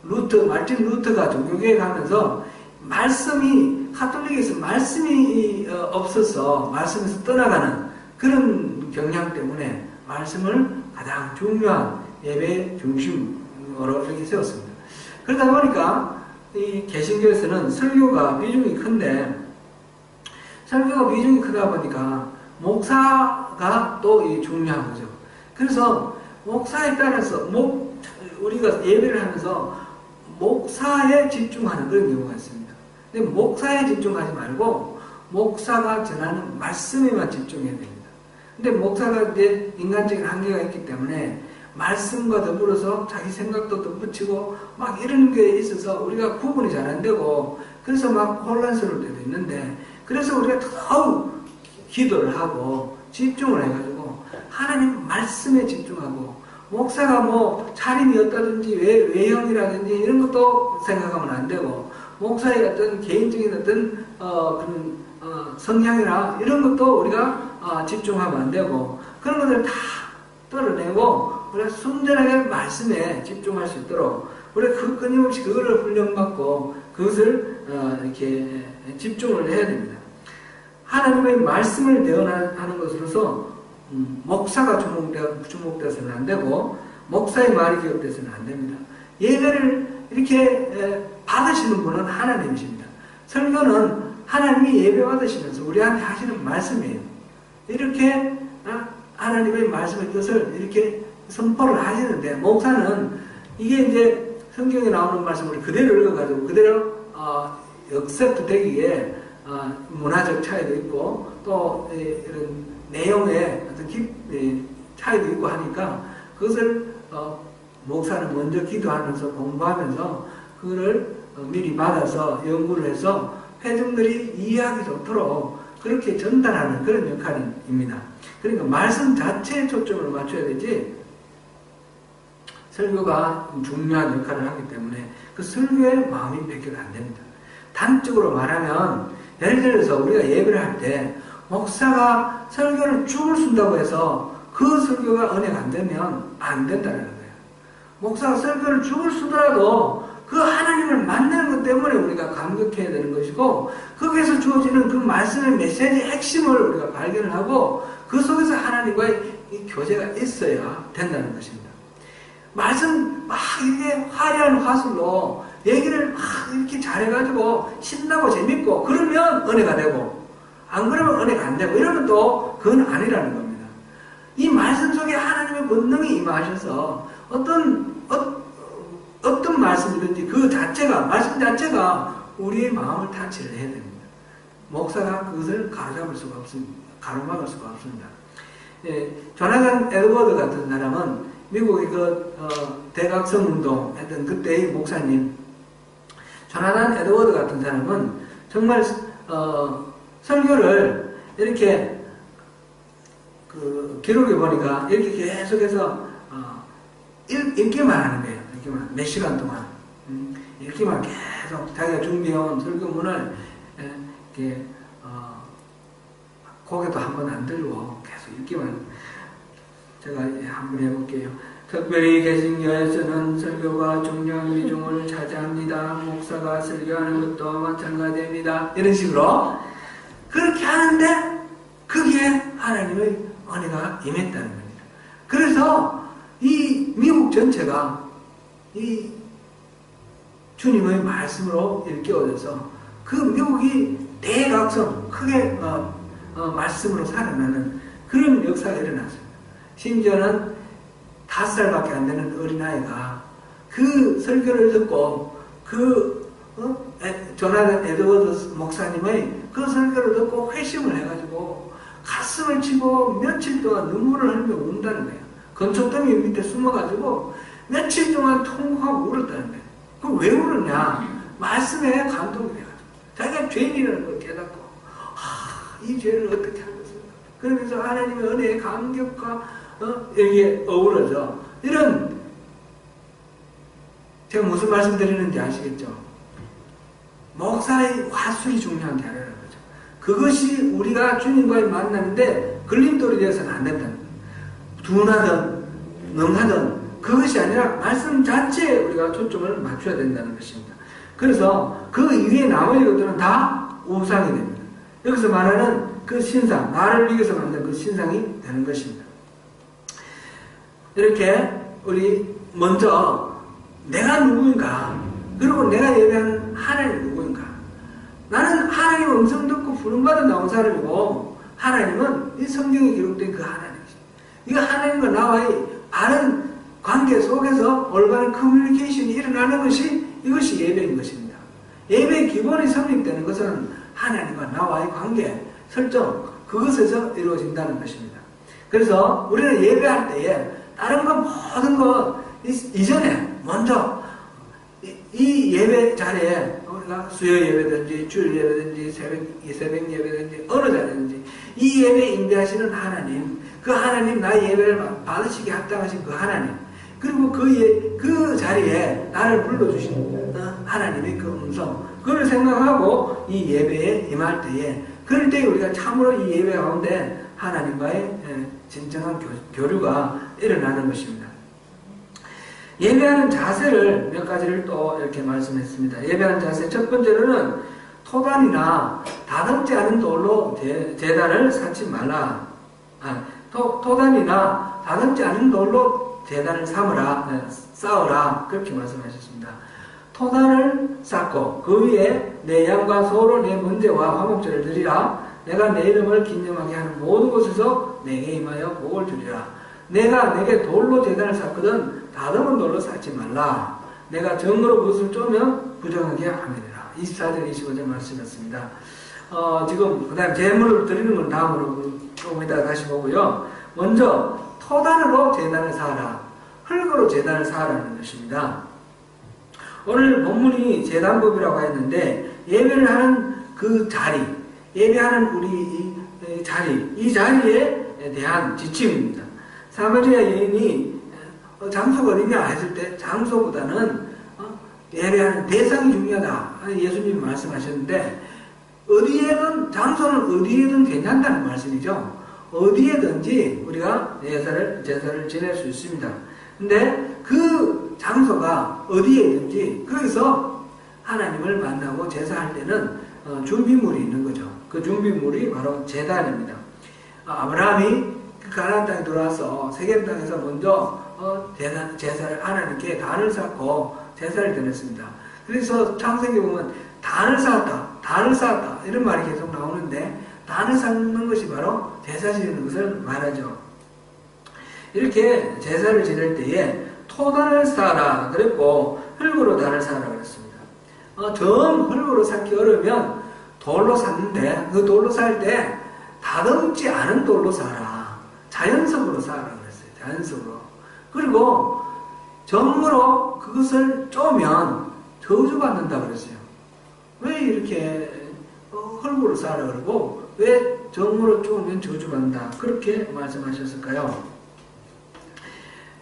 마르틴 루터가 종교교회 가면서 말씀이 가톨릭에서 말씀이 없어서 말씀에서 떠나가는 그런 경향 때문에 말씀을 가장 중요한 예배 중심으로 이렇게 세웠습니다. 그러다 보니까 이 개신교에서는 설교가 비중이 큰데 설교가 비중이 크다 보니까 목사가 또 중요한 거죠. 그래서 목사에 따라서 우리가 예배를 하면서 목사에 집중하는 그런 경우가 있습니다. 근데 목사에 집중하지 말고 목사가 전하는 말씀에만 집중해야 됩니다. 근데 목사가 이제 인간적인 한계가 있기 때문에 말씀과 더불어서 자기 생각도 덧붙이고 막 이런 게 있어서 우리가 구분이 잘 안 되고 그래서 막 혼란스러울 때도 있는데 그래서 우리가 더욱 기도를 하고 집중을 해가지고 하나님 말씀에 집중하고 목사가 뭐 차림이었다든지 외형이라든지 이런 것도 생각하면 안 되고 목사의 어떤 개인적인 어떤 그런 성향이나 이런 것도 우리가 집중하면 안 되고 그런 것들 다 떨어내고 우리가 순전하게 말씀에 집중할 수 있도록 우리가 끊임없이 그거를 훈련받고 그것을 이렇게 집중을 해야 됩니다. 하나님의 말씀을 대언하는 것으로서 목사가 주목되어서는 안 되고 목사의 말이 기억되어서는 안 됩니다. 예배를 이렇게 받으시는 분은 하나님이십니다. 설교는 하나님이 예배 받으시면서 우리한테 하시는 말씀이에요. 이렇게 하나님의 말씀의 뜻을 이렇게 선포를 하시는데 목사는 이게 이제 성경에 나오는 말씀을 그대로 읽어가지고 그대로 역습 되기에 문화적 차이도 있고 또 이런 내용의 어떤 차이도 있고 하니까 그것을 목사는 먼저 기도하면서 공부하면서 그거를 미리 받아서 연구를 해서 회중들이 이해하기 좋도록 그렇게 전달하는 그런 역할입니다. 그러니까 말씀 자체에 초점을 맞춰야 되지 설교가 중요한 역할을 하기 때문에 그 설교에 마음이 뺏겨도 안 됩니다. 단적으로 말하면 예를 들어서 우리가 예배를 할 때 목사가 설교를 쭉 쓴다고 해서 그 설교가 은혜가 안 되면 안 된다는 거예요. 목사가 설교를 쭉 쓰더라도 그 하나님을 만나는 것 때문에 우리가 감격해야 되는 것이고 거기에서 주어지는 그 말씀의 메시지의 핵심을 우리가 발견을 하고 그 속에서 하나님과의 이 교제가 있어야 된다는 것입니다. 말씀 막 이게 화려한 화술로 얘기를 막 이렇게 잘해가지고 신나고 재밌고 그러면 은혜가 되고 안 그러면 은혜가 안 되고 이러면 또 그건 아니라는 겁니다. 이 말씀 속에 하나님의 권능이 임하셔서 어떤 말씀이든지 그 자체가 말씀 자체가 우리의 마음을 타치를 해야 됩니다. 목사가 그것을 가로잡을 수가 없습니다. 가로막을 수가 없습니다. 조나단 에드워드 같은 사람은 미국의 대각성 운동 했던 그때의 목사님 조나단 에드워드 같은 사람은 정말 설교를 이렇게 기록해 보니까 이렇게 계속해서 읽기만 하는 거예요. 읽기만 몇 시간 동안 읽기만 계속 자기가 준비해온 설교문을 이렇게 고개도 한번 안 들고 계속 읽기만. 제가 한번 해볼게요. 특별히 개신교에서는 설교가 중요한 비중을 차지합니다. 목사가 설교하는 것도 마찬가지입니다. 이런 식으로 그렇게 하는데 거기에 하나님의 은혜가 임했다는 겁니다. 그래서 이 미국 전체가 이 주님의 말씀으로 일깨워져서 그 미국이 대각성 크게 말씀으로 살아나는 그런 역사가 일어났습니다. 심지어는 5살밖에 안 되는 어린아이가 그 설교를 듣고 조나단 에드워드 목사님의 그 설교를 듣고 회심을 해가지고 가슴을 치고 며칠 동안 눈물을 흘리며 운다는 거예요. 건초더미 밑에 숨어가지고 며칠 동안 통곡하고 울었다는 거예요. 그럼 왜 울었냐? 말씀에 감동이 돼가지고 자기가 죄인이라는 걸 깨닫고 이 죄를 어떻게 할 것인가. 그러면서 하나님의 은혜의 감격과 여기에 어우러져 이런 제가 무슨 말씀 드리는지 아시겠죠? 목사의 화술이 중요한 게 아니라는 거죠. 그것이 우리가 주님과의 만남인데 걸림돌이 되어서는 안 된다는 거예요. 둔하든 능하든 그것이 아니라 말씀 자체에 우리가 초점을 맞춰야 된다는 것입니다. 그래서 그 이외의 나머지 것들은 다 우상이 됩니다. 여기서 말하는 그 신상, 나를 위해서 만든 그 신상이 되는 것입니다. 이렇게 우리 먼저 내가 누구인가, 그리고 내가 예배하는 하나님이 누구인가. 나는 하나님 음성 듣고 부름받은 나온 사람이고 하나님은 이 성경에 기록된 그 하나님이죠. 이 하나님과 나와의 아는 관계 속에서 올바른 커뮤니케이션이 일어나는 것이 이것이 예배인 것입니다. 예배의 기본이 성립되는 것은 하나님과 나와의 관계 설정, 그것에서 이루어진다는 것입니다. 그래서 우리는 예배할 때에 다른 것 모든 것 이전에 먼저 이 예배 자리에 우리가 수요 예배든지 주일 예배든지 새벽 예배든지 어느 자리든지 이 예배에 임재하시는 하나님, 그 하나님 나의 예배를 받으시게 합당하신 그 하나님, 그리고 그 자리에 나를 불러주신 하나님의 그 음성, 그걸 생각하고 이 예배에 임할 때에 그럴 때 우리가 참으로 이 예배 가운데 하나님과의 진정한 교류가 일어나는 것입니다. 예배하는 자세를 몇 가지를 또 이렇게 말씀했습니다. 예배하는 자세 첫 번째로는 토단이나 다듬지 않은 돌로 제단을 쌓지 말라. 토단이나 다듬지 않은 돌로 제단을 쌓으라. 그렇게 말씀하셨습니다. 토단을 쌓고 그 위에 내 양과 소로 내 번제와 화목제를 드리라. 내가 내 이름을 기념하게 하는 모든 곳에서 내게 임하여 복을 주리라. 내가 내게 돌로 제단을 쌓거든 다듬은 돌로 쌓지 말라. 내가 정으로 그것을 쪼면 부정하게 하느니라. 24절 25절 말씀이었습니다. 지금 그 다음 제물을 드리는 건 다음으로 조금 이따 다시 보고요. 먼저 토단으로 제단을 쌓아라. 흙으로 제단을 쌓아라는 것입니다. 오늘 본문이 제단법이라고 했는데 예배를 하는 그 자리, 예배하는 우리 이 자리, 이 자리에 대한 지침입니다. 사마리아 여인이 장소가 어디냐 했을 때 장소보다는 예배하는 대상이 중요하다. 예수님이 말씀하셨는데 어디에든 장소는 어디에든 괜찮다는 말씀이죠. 어디에든지 우리가 제사를 지낼 수 있습니다. 근데 그 장소가 어디에든지 거기서 하나님을 만나고 제사할 때는 준비물이 있는 거죠. 그 준비물이 바로 제단입니다. 아브라함이 가나안 땅에 들어와서 세겜 땅에서 먼저 제사를 하나님께 단을 쌓고 제사를 드렸습니다. 그래서 창세기 보면 단을 쌓았다 이런 말이 계속 나오는데 단을 쌓는 것이 바로 제사 지내는 것을 말하죠. 이렇게 제사를 지낼 때에 토단을 쌓아라 그랬고 흙으로 단을 쌓아라 그랬습니다. 정 흙으로 쌓기 어려우면 돌로 쌓는데 그 돌로 쌓을 때 다듬지 않은 돌로 쌓아라. 자연석으로 쌓아라 그랬어요. 자연석으로. 그리고 정으로 그것을 쪼면 저주받는다 그랬어요. 왜 이렇게 흙으로 쌓아라 그러고 왜 정으로 쪼면 저주받는다 그렇게 말씀하셨을까요?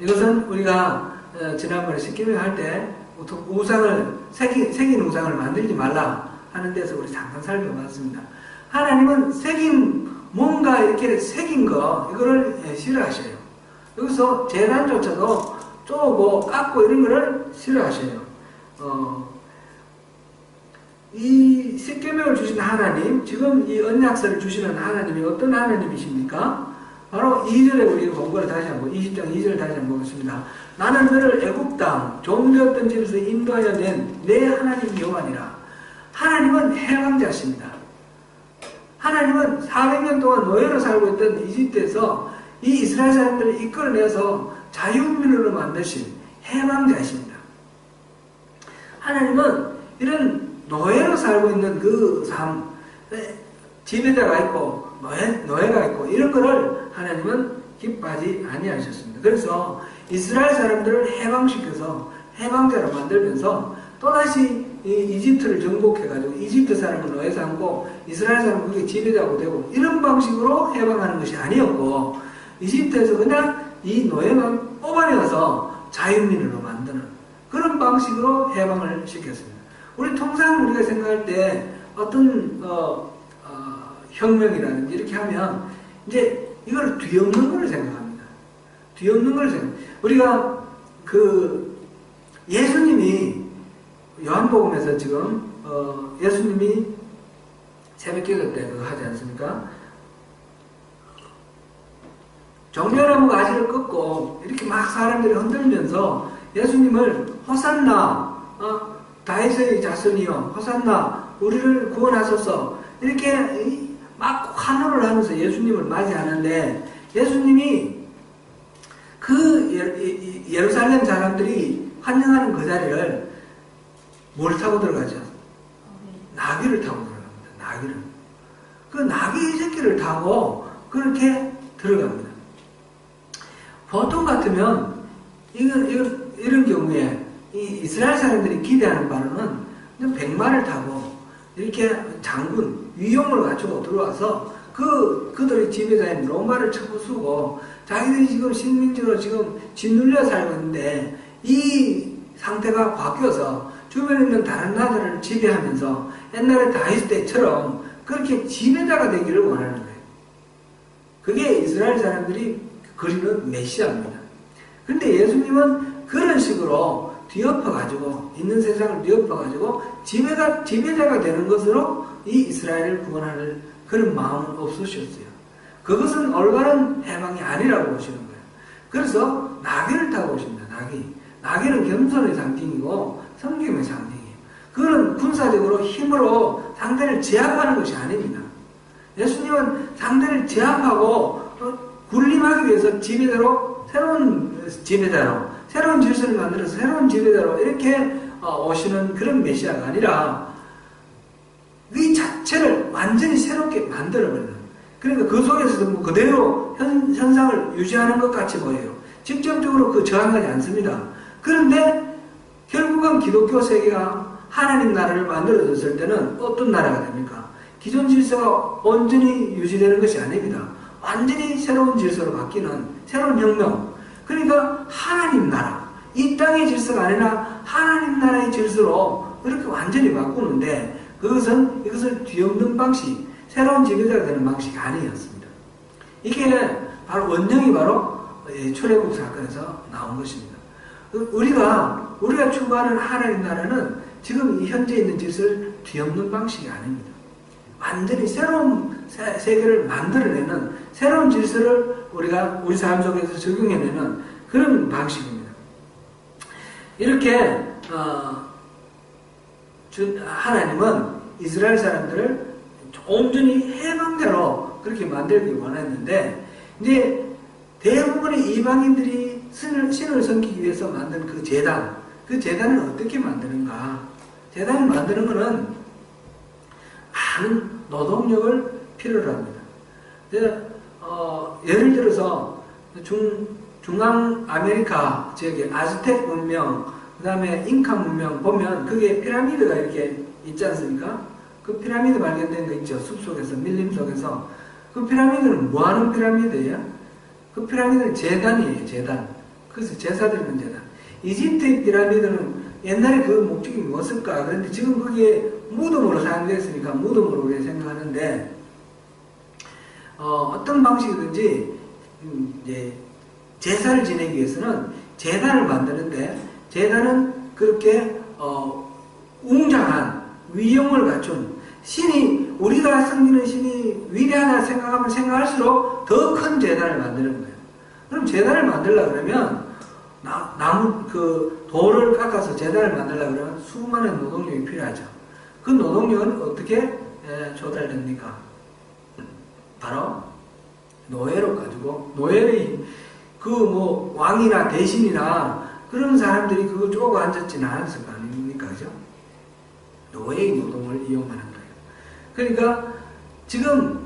이것은 우리가 지난번에 십계명 할 때 우상을 새긴 우상을 만들지 말라 하는 데서 우리 잠깐 살펴봤습니다. 하나님은 뭔가 이렇게 새긴 거 이거를 싫어하셔요. 여기서 제단조차도 쪼고 깎고 이런 거를 싫어하셔요. 이 십계명을 주신 하나님, 지금 이 언약서를 주시는 하나님이 어떤 하나님이십니까? 바로 2절에 우리가 본 걸 다시 한번 20장 2절 다시 한번 보겠습니다. 나는 너를 애굽 땅 종되었던 집에서 인도하여 낸 내 하나님 여호와니라. 하나님은 해방자십니다. 하나님은 400년 동안 노예로 살고 있던 이집트에서 이 이스라엘 사람들을 이끌어내서 자유민으로 만드신 해방자십니다. 하나님은 이런 노예로 살고 있는 그 삶, 지배자가 있고 노예가 있고 이런 거를 하나님은 기뻐하지 아니하셨습니다. 그래서 이스라엘 사람들을 해방시켜서 해방자로 만들면서 또다시 이집트를 정복해가지고 이집트 사람은 노예 삼고 이스라엘 사람은 그게 지배자고 되고 이런 방식으로 해방하는 것이 아니었고 이집트에서 그냥 이 노예만 뽑아내서 자유민으로 만드는 그런 방식으로 해방을 시켰습니다. 우리 통상 우리가 생각할 때 어떤 혁명이라든지 이렇게 하면 이제 이걸 뒤엎는 걸 생각합니다. 뒤엎는 걸 생각합니다. 우리가 예수님이 요한복음에서 지금 예수님이 새벽기도 때 그거 하지 않습니까? 정결나무 가지를 꺾고 이렇게 막 사람들이 흔들면서 예수님을 호산나 다윗의 자손이여 호산나 우리를 구원하소서 이렇게 막 환호를 하면서 예수님을 맞이하는데 예수님이 그 예루살렘 사람들이 환영하는 그 자리를 뭘 타고 들어가죠? 나귀를 타고 들어갑니다. 나귀를. 그 나귀 새끼를 타고 그렇게 들어갑니다. 보통 같으면 이런 경우에 이스라엘 사람들이 기대하는 바로는 백마를 타고 이렇게 장군, 위용을 갖추고 들어와서 그들의 지배자인 로마를 쳐부수고 자기들이 지금 식민지로 지금 짓눌려 살고 있는데 이 상태가 바뀌어서 주변에 있는 다른 나라를 지배하면서 옛날에 다윗 때처럼 그렇게 지배자가 되기를 원하는 거예요. 그게 이스라엘 사람들이 그리는 메시아입니다. 그런데 예수님은 그런 식으로 뒤엎어가지고 있는 세상을 뒤엎어가지고 지배자가 되는 것으로 이 이스라엘을 구원하는 그런 마음은 없으셨어요. 그것은 올바른 해방이 아니라고 보시는 거예요. 그래서 나귀를 타고 오십니다. 나귀는 겸손의 상징이고 성김의 상징이에요. 그거는 군사적으로 힘으로 상대를 제압하는 것이 아닙니다. 예수님은 상대를 제압하고 군림하기 위해서 새로운 지배자로 새로운 질서를 만들어서 새로운 지배자로 이렇게 오시는 그런 메시아가 아니라 이 자체를 완전히 새롭게 만들어버리는, 그러니까 그 속에서도 뭐 그대로 현상을 유지하는 것 같이 보여요. 직접적으로 그 저항하지 않습니다. 그런데 결국은 기독교 세계가 하나님 나라를 만들어졌을 때는 어떤 나라가 됩니까? 기존 질서가 온전히 유지되는 것이 아닙니다. 완전히 새로운 질서로 바뀌는 새로운 혁명. 그러니까 하나님 나라, 이 땅의 질서가 아니라 하나님 나라의 질서로 이렇게 완전히 바꾸는데, 그것은 이것을 뒤엎는 방식, 새로운 지배자가 되는 방식이 아니었습니다. 이게 바로 원령이 바로 출애굽 사건에서 나온 것입니다. 우리가 추구하는 하나님 나라는 지금 이 현재 있는 질서를 뒤엎는 방식이 아닙니다. 완전히 새로운 세계를 만들어내는 새로운 질서를 우리가 우리 삶 속에서 적용해내는 그런 방식입니다. 이렇게 하나님은 이스라엘 사람들을 온전히 해방대로 그렇게 만들기 원했는데, 이제 대부분의 이방인들이 신을 섬기기 위해서 만든 그 재단을 어떻게 만드는가? 재단을 만드는 것은 많은 노동력을 필요로 합니다. 예를 들어서 중앙 아메리카 지역의 아즈텍 문명, 그 다음에 잉카 문명 보면 그게 피라미드가 이렇게 있지 않습니까? 그 피라미드 발견된 거 있죠. 숲속에서, 밀림 속에서. 그 피라미드는 뭐 하는 피라미드예요? 그 피라미드는 재단이에요, 재단. 그래서 제사 드리는 재단. 이집트의 피라미드는 옛날에 그 목적이 무엇일까? 그런데 지금 그게 무덤으로 사용되었으니까 무덤으로 우리가 생각하는데, 어떤 방식이든지, 이제, 제사를 지내기 위해서는 재단을 만드는데, 재단은 그렇게, 웅장한 위용을 갖춘 신이, 우리가 섬기는 신이 위대하다 생각하면 생각할수록 더 큰 재단을 만드는 거예요. 그럼 재단을 만들려고 그러면, 돌을 깎아서 재단을 만들려고 그러면 수많은 노동력이 필요하죠. 그 노동력은 어떻게 조달됩니까? 바로 노예로 가지고, 노예의 왕이나 대신이나 그런 사람들이 그거 쪼고 앉았지는 않았을 거 아닙니까? 그죠? 노예의 노동을 이용하는 거예요. 그러니까 지금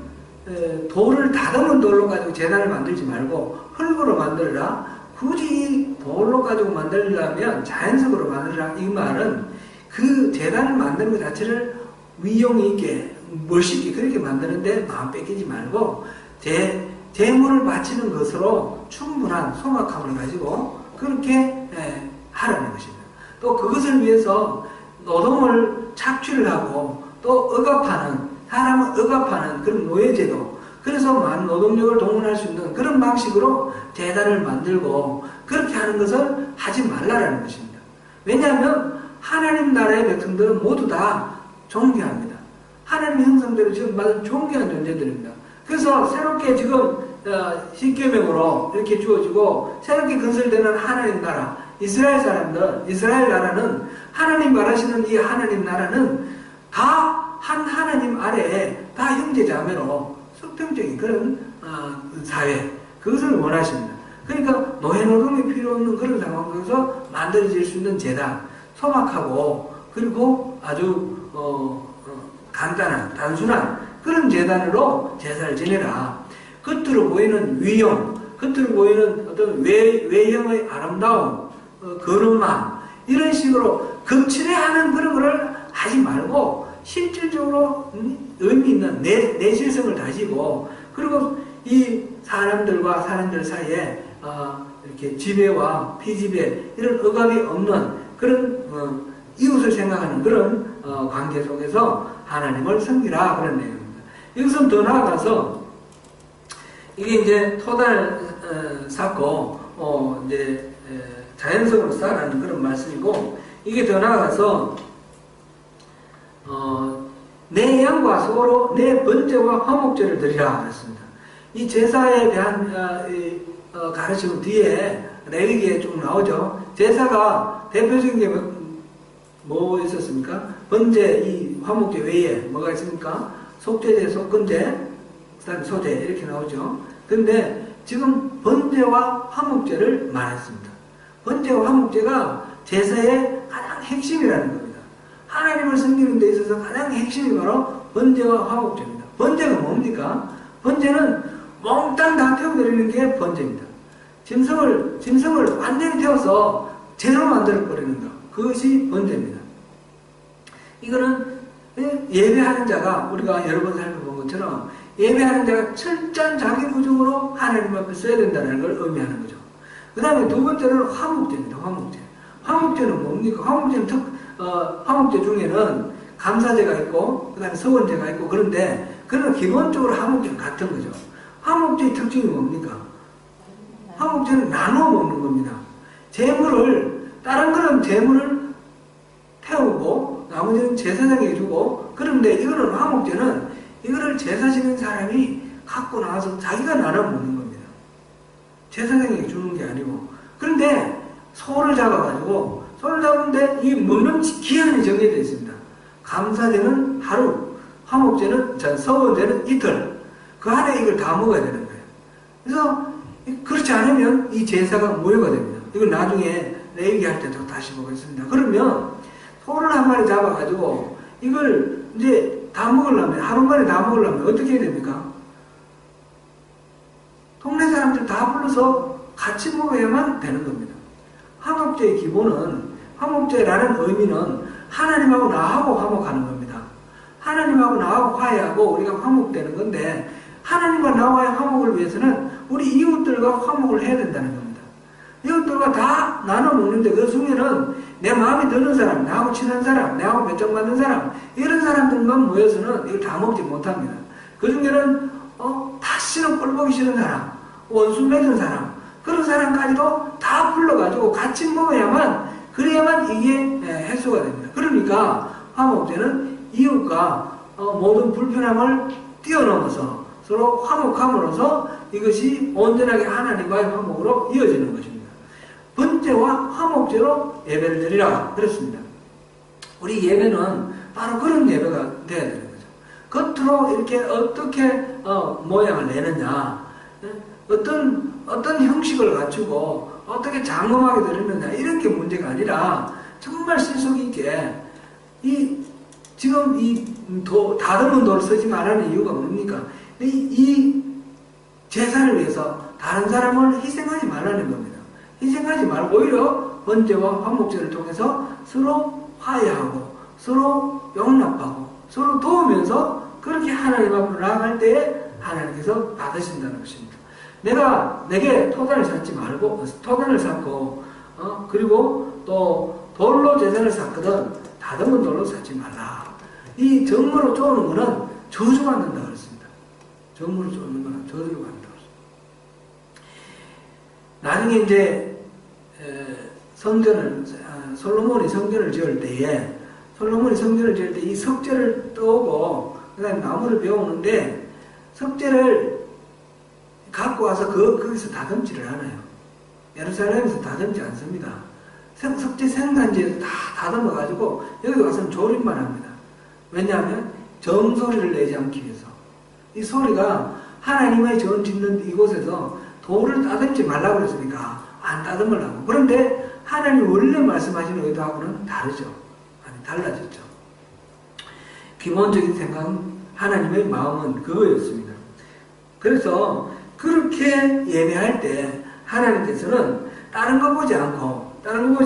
돌을 다듬은 돌로 가지고 재단을 만들지 말고 흙으로 만들라. 굳이 돌로 가지고 만들려면 자연석으로 만들라. 이 말은 그 재단을 만드는 것 자체를 위용 있게 멋있게 그렇게 만드는데 마음 뺏기지 말고 재물을 바치는 것으로 충분한 소박함을 가지고 그렇게 하라는 것입니다. 또 그것을 위해서 노동을 착취를 하고 또 사람을 억압하는 그런 노예제도, 그래서 많은 노동력을 동원할 수 있는 그런 방식으로 재단을 만들고 그렇게 하는 것을 하지 말라라는 것입니다. 왜냐하면 하나님 나라의 백성들은 모두 다 존귀합니다. 하나님의 형상대로 지금 받은 존귀한 존재들입니다. 그래서 새롭게 지금 십계명으로 이렇게 주어지고 새롭게 건설되는 하나님 나라, 이스라엘 나라는 하나님 말하시는 이 하나님 나라는 다 한 하나님 아래에 다 형제자매로 수평적인 그런 사회, 그것을 원하십니다. 그러니까 노예노동이 필요 없는 그런 상황에서 만들어질 수 있는 재단, 소박하고 그리고 아주 간단한, 단순한 그런 재단으로 제사를 지내라. 겉으로 보이는 위용, 겉으로 보이는 어떤 외형의 아름다움, 거룩함, 이런 식으로 거칠해하는 그런 거를 하지 말고 실질적으로 의미 있는 내실성을 다지고, 그리고 이 사람들과 사람들 사이에 이렇게 지배와 피지배 이런 억압이 없는 그런 이웃을 생각하는 그런 관계 속에서 하나님을 섬기라 그런 내용입니다. 여기서 더 나아가서 이게 이제 토단을 쌓고 이제 자연성으로 쌓아가는 그런 말씀이고, 이게 더 나아가서 내 양과 소로 내 번제와 화목제를 드리라 그랬습니다. 이 제사에 대한 가르침 뒤에 레위기에 좀 나오죠. 제사가 대표적인 게 뭐 있었습니까? 번제, 이 화목제 외에 뭐가 있습니까? 속죄제, 속건제, 그다음 소제 이렇게 나오죠. 근데 지금 번제와 화목제를 말했습니다. 번제와 화목제가 제사의 가장 핵심이라는 겁니다. 하나님을 섬기는 데 있어서 가장 핵심이 바로 번제와 화목제입니다. 번제가 뭡니까? 번제는 몽땅 다 태워드리는 게 번제입니다. 짐승을 완전히 태워서 제대로 만들어버리는 것. 그것이 번제입니다. 이거는 예배하는 자가, 우리가 여러 번 살펴본 것처럼 예배하는 자가 철저한 자기 부족으로 하나님 앞에 써야 된다는 걸 의미하는 거죠. 그 다음에 두 번째는 화목제입니다. 화목제. 화목제는 뭡니까? 화목제 중에는 감사제가 있고, 그 다음에 서원제가 있고, 그런데, 그러나 기본적으로 화목제는 같은 거죠. 화목제의 특징이 뭡니까? 화목제는 나눠 먹는 겁니다. 다른 거는 재물을 태우고, 나머지는 제사장에게 주고, 그런데 이거는 화목제는 이거를 제사 지는 사람이 갖고 나와서 자기가 나눠 먹는 겁니다. 제사장에게 주는 게 아니고. 그런데 소를 잡아가지고, 소를 잡는데 이 먹는 기한이 정해져 있습니다. 감사제는 하루, 서원제는 이틀. 그 안에 이걸 다 먹어야 되는 거예요. 그래서 그렇지 않으면 이 제사가 무효가 됩니다. 이걸 나중에 내 얘기할 때도 다시 보겠습니다. 그러면 소를 한 마리 잡아가지고 이걸 이제 다 먹으려면, 하루 만에 다 먹으려면 어떻게 해야 됩니까? 동네 사람들 다 불러서 같이 먹어야만 되는 겁니다. 화목제의 기본은, 화목제라는 의미는 하나님하고 나하고 화목하는 겁니다. 하나님하고 나하고 화해하고 우리가 화목되는 건데, 하나님과 나와의 화목을 위해서는 우리 이웃들과 화목을 해야 된다는 겁니다. 이웃들과 다 나눠 먹는데 그 중에는 내 마음에 드는 사람, 나하고 친한 사람, 나하고 배정받는 사람, 이런 사람들만 모여서는 이걸 다 먹지 못합니다. 그 중에는 다시는 꼴보기 싫은 사람, 원수 맺은 사람, 그런 사람까지도 다 불러가지고 같이 먹어야만, 그래야만 이게 해소가 됩니다. 그러니까 화목제는 이웃과 모든 불편함을 뛰어넘어서 서로 화목함으로써 이것이 온전하게 하나님과의 화목으로 이어지는 것입니다. 번제와 화목제로 예배를 드리라 그랬습니다. 우리 예배는 바로 그런 예배가 되어야 되는 거죠. 겉으로 이렇게 어떻게 모양을 내느냐, 어떤 형식을 갖추고 어떻게 장엄하게 드리느냐, 이런 게 문제가 아니라 정말 신속 있게 지금 다듬은 돌을 쓰지 말라는 이유가 뭡니까? 이 제사를 위해서 다른 사람을 희생하지 말라는 겁니다. 희생하지 말고 오히려 번제와 화목제를 통해서 서로 화해하고 서로 용납하고 서로 도우면서 그렇게 하나님 앞으로 나아갈 때에 하나님께서 받으신다는 것입니다. 내게 토단을 쌓지 말고, 토단을 쌓고, 그리고 또 돌로 제사를 쌓거든 다듬은 돌로 쌓지 말라. 이 정무로 쪼는 거는 저주받는다 그랬습니다. 정무로 쪼는 거는 저주를 받는다 그랬습니다. 나중에 이제 솔로몬이 성전을 지을 때에 이 석재를 떠오고 그 다음에 나무를 베어오는데 석재를 갖고 와서 거기서 다듬지를 않아요. 예루살렘에서 다듬지 않습니다. 석재 생산지에서 다 다듬어가지고 여기 와서는 조립만 합니다. 왜냐하면 정소리를 내지 않기 위해서. 이 소리가 하나님의 전 짓는 이곳에서 돌을 다듬지 말라고 그랬으니까 안 다듬으려고. 그런데 하나님 원래 말씀하시는 의도하고는 다르죠. 아니, 달라졌죠. 기본적인 생각은, 하나님의 마음은 그거였습니다. 그래서 그렇게 예배할 때 하나님께서는 다른 거 보지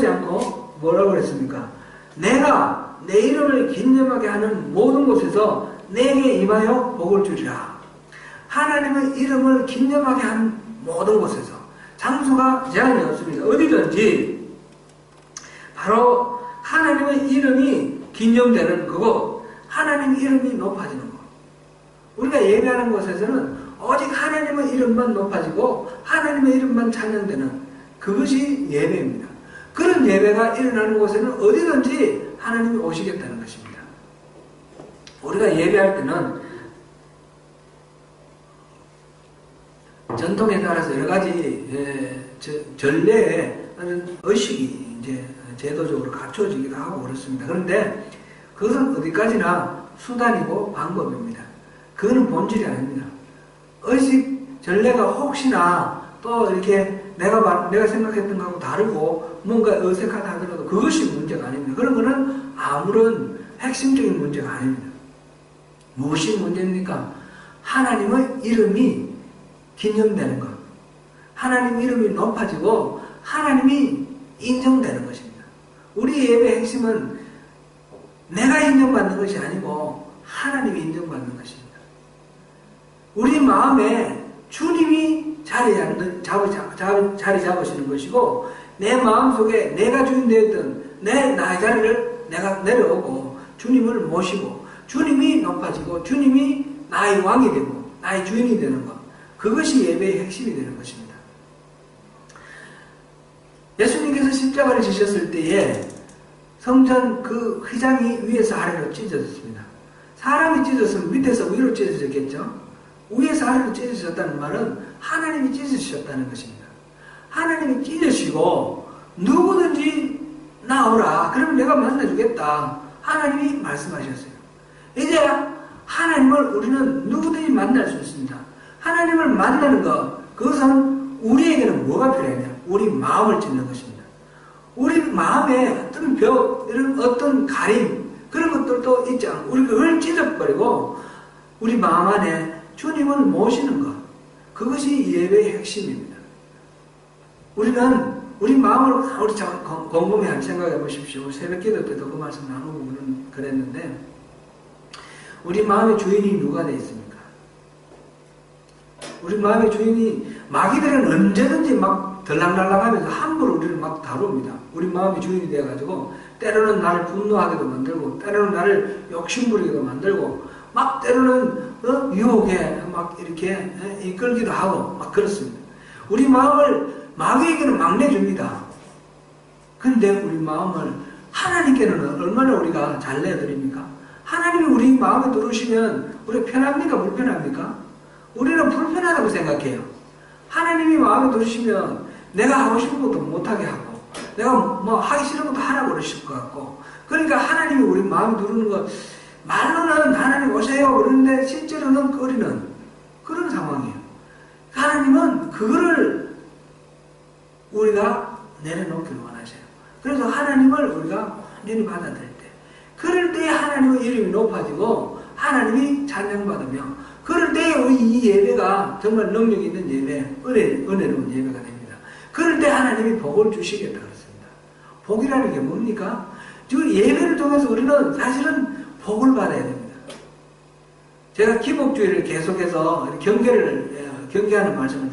않고 뭐라고 그랬습니까? 내가 내 이름을 기념하게 하는 모든 곳에서 내게 임하여 복을 주리라. 하나님의 이름을 기념하게 하는 모든 곳에서, 장소가 제한이 없습니다. 어디든지 바로 하나님의 이름이 기념되는 그곳, 하나님의 이름이 높아지는 것. 우리가 예배하는 곳에서는 오직 하나님의 이름만 높아지고 하나님의 이름만 찬양되는 그것이 예배입니다. 그런 예배가 일어나는 곳에는 어디든지 하나님이 오시겠다는 것입니다. 우리가 예배할 때는 전통에 따라서 여러 가지 전례에 의식이 이제 제도적으로 갖춰지기도 하고 그렇습니다. 그런데 그것은 어디까지나 수단이고 방법입니다. 그거는 본질이 아닙니다. 의식, 전례가 혹시나 또 이렇게 내가 생각했던 거하고 다르고 뭔가 어색하다 하더라도 그것이 문제가 아닙니다. 그런 거는 아무런 핵심적인 문제가 아닙니다. 무엇이 문제입니까? 하나님의 이름이 기념되는 것. 하나님 이름이 높아지고 하나님이 인정되는 것입니다. 우리 예배의 핵심은 내가 인정받는 것이 아니고 하나님이 인정받는 것입니다. 우리 마음에 주님이 자리 잡으시는 것이고 내 마음속에 내가 주인 되었던 나의 자리를 내가 내려오고 주님을 모시고 주님이 높아지고 주님이 나의 왕이 되고 나의 주인이 되는 것. 그것이 예배의 핵심이 되는 것입니다. 예수님께서 십자가를 지셨을 때에 성전 그 휘장이 위에서 아래로 찢어졌습니다. 사람이 찢었으면 밑에서 위로 찢어졌겠죠? 위에서 아래로 찢어졌다는 말은 하나님이 찢으셨다는 것입니다. 하나님이 찢으시고 누구든지 나오라. 그러면 내가 만나주겠다. 하나님이 말씀하셨어요. 이제 하나님을 우리는 누구든지 만날 수 있습니다. 하나님을 만나는 것, 그것은 우리에게는 뭐가 필요하냐? 우리 마음을 찢는 것입니다. 우리 마음에 어떤 벽, 이런 어떤 가림, 그런 것들도 있지 않고 우리 그걸 찢어버리고 우리 마음 안에 주님을 모시는 것. 그것이 예배의 핵심입니다. 우리는 우리 마음을 우리 곰곰이 한 생각해 보십시오. 새벽 기도 때도 그 말씀 나누고 그랬는데 우리 마음의 주인이 누가 되어 있습니까? 우리 마음의 주인이 마귀들은 언제든지 막 들락날락하면서 함부로 우리를 막 다룹니다. 우리 마음의 주인이 되어가지고 때로는 나를 분노하게도 만들고 때로는 나를 욕심부리게도 만들고 막 때로는 유혹에 막 이렇게 이끌기도 하고 막 그렇습니다. 우리 마음을 마귀에게는 막 내줍니다. 근데 우리 마음을 하나님께는 얼마나 우리가 잘 내드립니까? 하나님이 우리 마음에 들어오시면 우리가 편합니까? 불편합니까? 우리는 불편하다고 생각해요. 하나님이 마음에 들으시면 내가 하고 싶은 것도 못하게 하고 내가 뭐 하기 싫은 것도 하라고 그러실 것 같고 그러니까 하나님이 우리 마음에 들어오는 것 말로는 하나님 오세요 그러는데 실제로는 꺼리는 그런 상황이에요. 하나님은 그거를 우리가 내려놓기를 원하셔요. 그래서 하나님을 우리가 온전히 받아들일 때 그럴 때 하나님의 이름이 높아지고 하나님이 찬양받으며 그럴 때 이 예배가 정말 능력 있는 예배, 은혜로운 예배가 됩니다. 그럴 때 하나님이 복을 주시겠다 그렇습니다. 복이라는 게 뭡니까? 지금 예배를 통해서 우리는 사실은 복을 받아야 됩니다. 제가 기복주의를 계속해서 경계하는 말씀을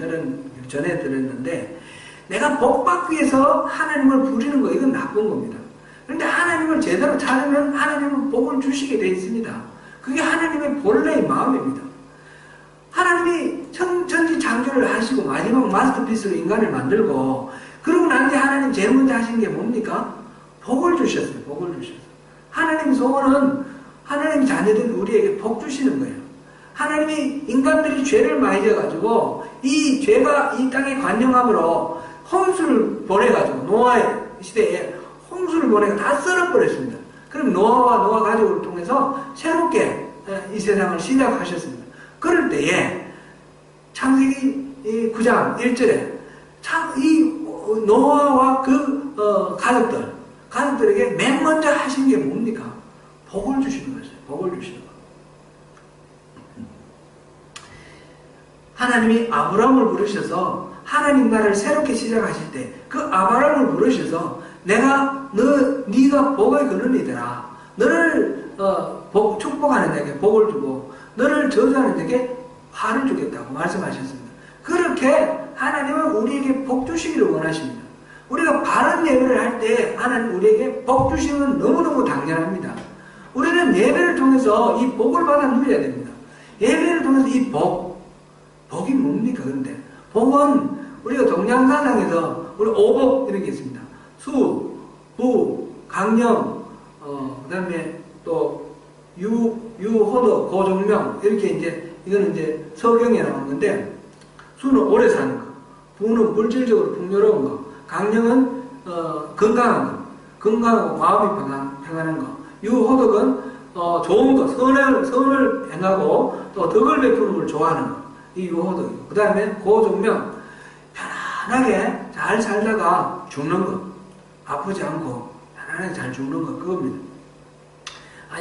전에 들었는데 내가 복 받기 위해서 하나님을 부리는 거 이건 나쁜 겁니다. 그런데 하나님을 제대로 찾으면 하나님은 복을 주시게 되어 있습니다. 그게 하나님의 본래의 마음입니다. 하나님이 천지 창조를 하시고 마지막 마스터피스로 인간을 만들고 그러고 난 뒤에 하나님 제일 먼저 하신 게 뭡니까? 복을 주셨어요. 복을 주셨어요. 하나님 소원은 하나님 자녀된 우리에게 복 주시는 거예요. 하나님이 인간들이 죄를 많이 져가지고 이 죄가 이 땅에 관영함으로 홍수를 보내가지고 노아의 시대에 홍수를 보내가 다 썰어버렸습니다. 그럼 노아와 노아 가족을 통해서 새롭게 이 세상을 시작하셨습니다. 그럴 때에 창세기 9장 1절에 이 노아와 그 가족들에게 맨 먼저 하신 게 뭡니까? 복을 주시는 것이죠. 복을 주시는 것. 하나님이 아브라함을 부르셔서 하나님 나라를 새롭게 시작하실 때 그 아브라함을 부르셔서 네가 복의 근원이더라. 너를 축복하는 자에게 복을 주고 너를 저주하는 자에게 화를 주겠다고 말씀하셨습니다. 그렇게 하나님은 우리에게 복 주시기를 원하십니다. 우리가 바른 예배를 할 때 하나님 우리에게 복 주시는 건 너무너무 당연합니다. 우리는 예배를 통해서 이 복을 받아 누려야 됩니다. 예배를 통해서 이 복이 뭡니까? 근데 복은 우리가 동양사상에서 우리 오복 이런 게 있습니다. 수, 부, 강령, 그 다음에 또 유호도, 고종명 이렇게 이제 이거는 이제 서경에 나온 건데 수는 오래 사는 거, 부는 물질적으로 풍요로운 거, 강령은 건강한 거, 건강하고 마음이 평안한 거, 유호덕은 좋은 거, 선을 행하고 또 덕을 베푸는 걸 좋아하는 거, 이 유호덕이고 그 다음에 고종명, 편하게 잘 살다가 죽는 것, 아프지 않고 편안하게 잘 죽는 것, 그겁니다.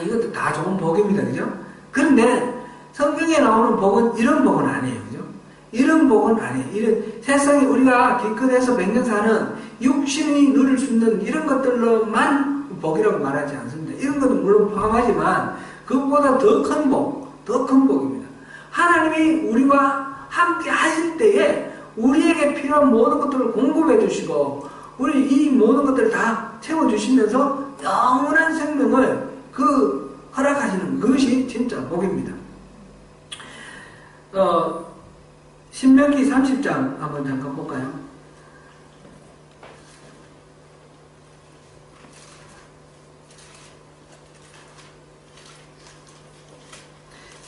이것도 다 좋은 복입니다. 그죠? 그런데 성경에 나오는 복은 이런 복은 아니에요. 그죠? 이런 복은 아니에요. 이런 세상에 우리가 기껏해서 100년 사는 육신이 누릴 수 있는 이런 것들로만 복이라고 말하지 않습니다. 이런 것도 물론 포함하지만 그것보다 더 큰 복, 더 큰 복입니다. 하나님이 우리와 함께 하실 때에 우리에게 필요한 모든 것들을 공급해 주시고 우리 이 모든 것들을 다 채워주시면서 영원한 생명을 허락하시는 그것이 진짜 복입니다. 신명기 30장 한번 잠깐 볼까요?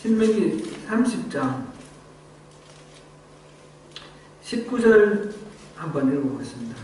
신명기 30장 19절 한번 읽어보겠습니다.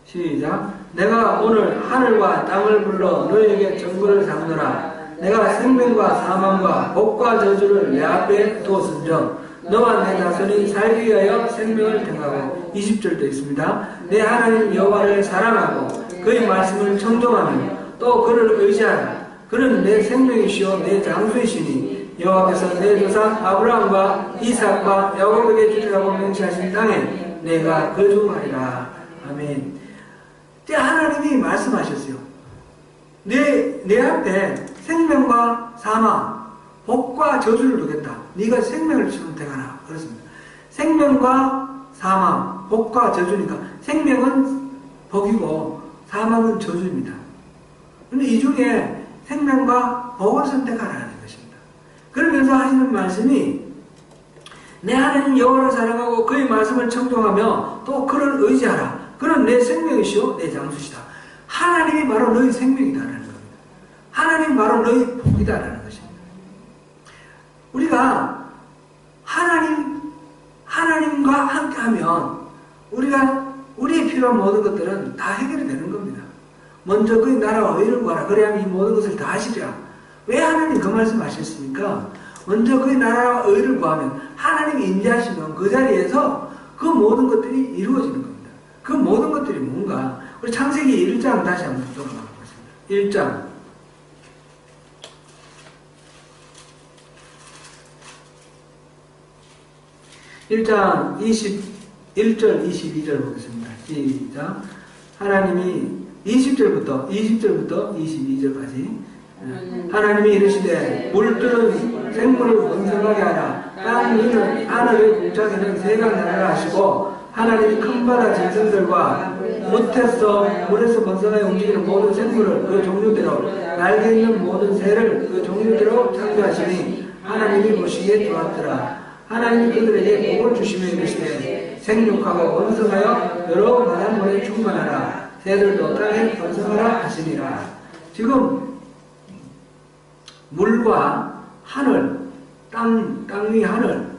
시작. 내가 오늘 하늘과 땅을 불러 너에게 정보를 삼노라. 내가 생명과 사망과 복과 저주를 내 앞에 두었은즉 너와 내 자손이 살기 위하여 생명을 택하고 20절도 있습니다. 내 하나님 여호와를 사랑하고 그의 말씀을 청종하며 또 그를 의지하라. 그는 내 생명이시오 내 장수이시니 여호와께서 내 조상 아브라함과 이삭과 야곱에게 주리라고 명시하신 땅에 내가 거주하리라. 아멘. 하나님이 말씀하셨어요. 내 앞에 생명과 사망, 복과 저주를 두겠다. 네가 생명을 선택하라. 그렇습니다. 생명과 사망, 복과 저주니까 생명은 복이고 사망은 저주입니다. 그런데 이 중에 생명과 복을 선택하라는 것입니다. 그러면서 하시는 말씀이 내 하나님 여호와를 사랑하고 그의 말씀을 청종하며 또 그를 의지하라. 그는 내 생명이시오 내 장수시다. 하나님이 바로 너희 생명이다라는 겁니다. 하나님이 바로 너희 복이다라는 것입니다. 우리가 하나님과 함께하면 우리의 필요한 모든 것들은 다 해결이 되는 겁니다. 먼저 그의 나라와 의를 구하라. 그래야 이 모든 것을 다 하시리라. 왜 하나님 그 말씀하셨습니까? 먼저 그의 나라와 의를 구하면 하나님이 임재하시면 그 자리에서 그 모든 것들이 이루어지는 겁니다. 그 모든 것들이 뭔가 우리 창세기 1장 다시 한번 돌아가보겠습니다. 1장 1장 21절 22절 보겠습니다. 시작. 하나님이 20절부터 22절까지 하나님이 이르시되 물들은 생물을 번성하게 하라. 땅 위는 하늘의 궁창에는 새가 나라 하시고 하나님이 큰 바다 짐승들과 물에서 번성하여 움직이는 모든 생물을 그 종류대로 날개 있는 모든 새를 그 종류대로 창조하시니 하나님이 보시기에 좋았더라. 하나님이 그들에게 복을 주시며 이르시되 생육하고 번성하여 여러 바닷물에 충만하라. 새들도 땅에 번성하라 하시니라. 지금 물과 하늘, 땅 위 하늘,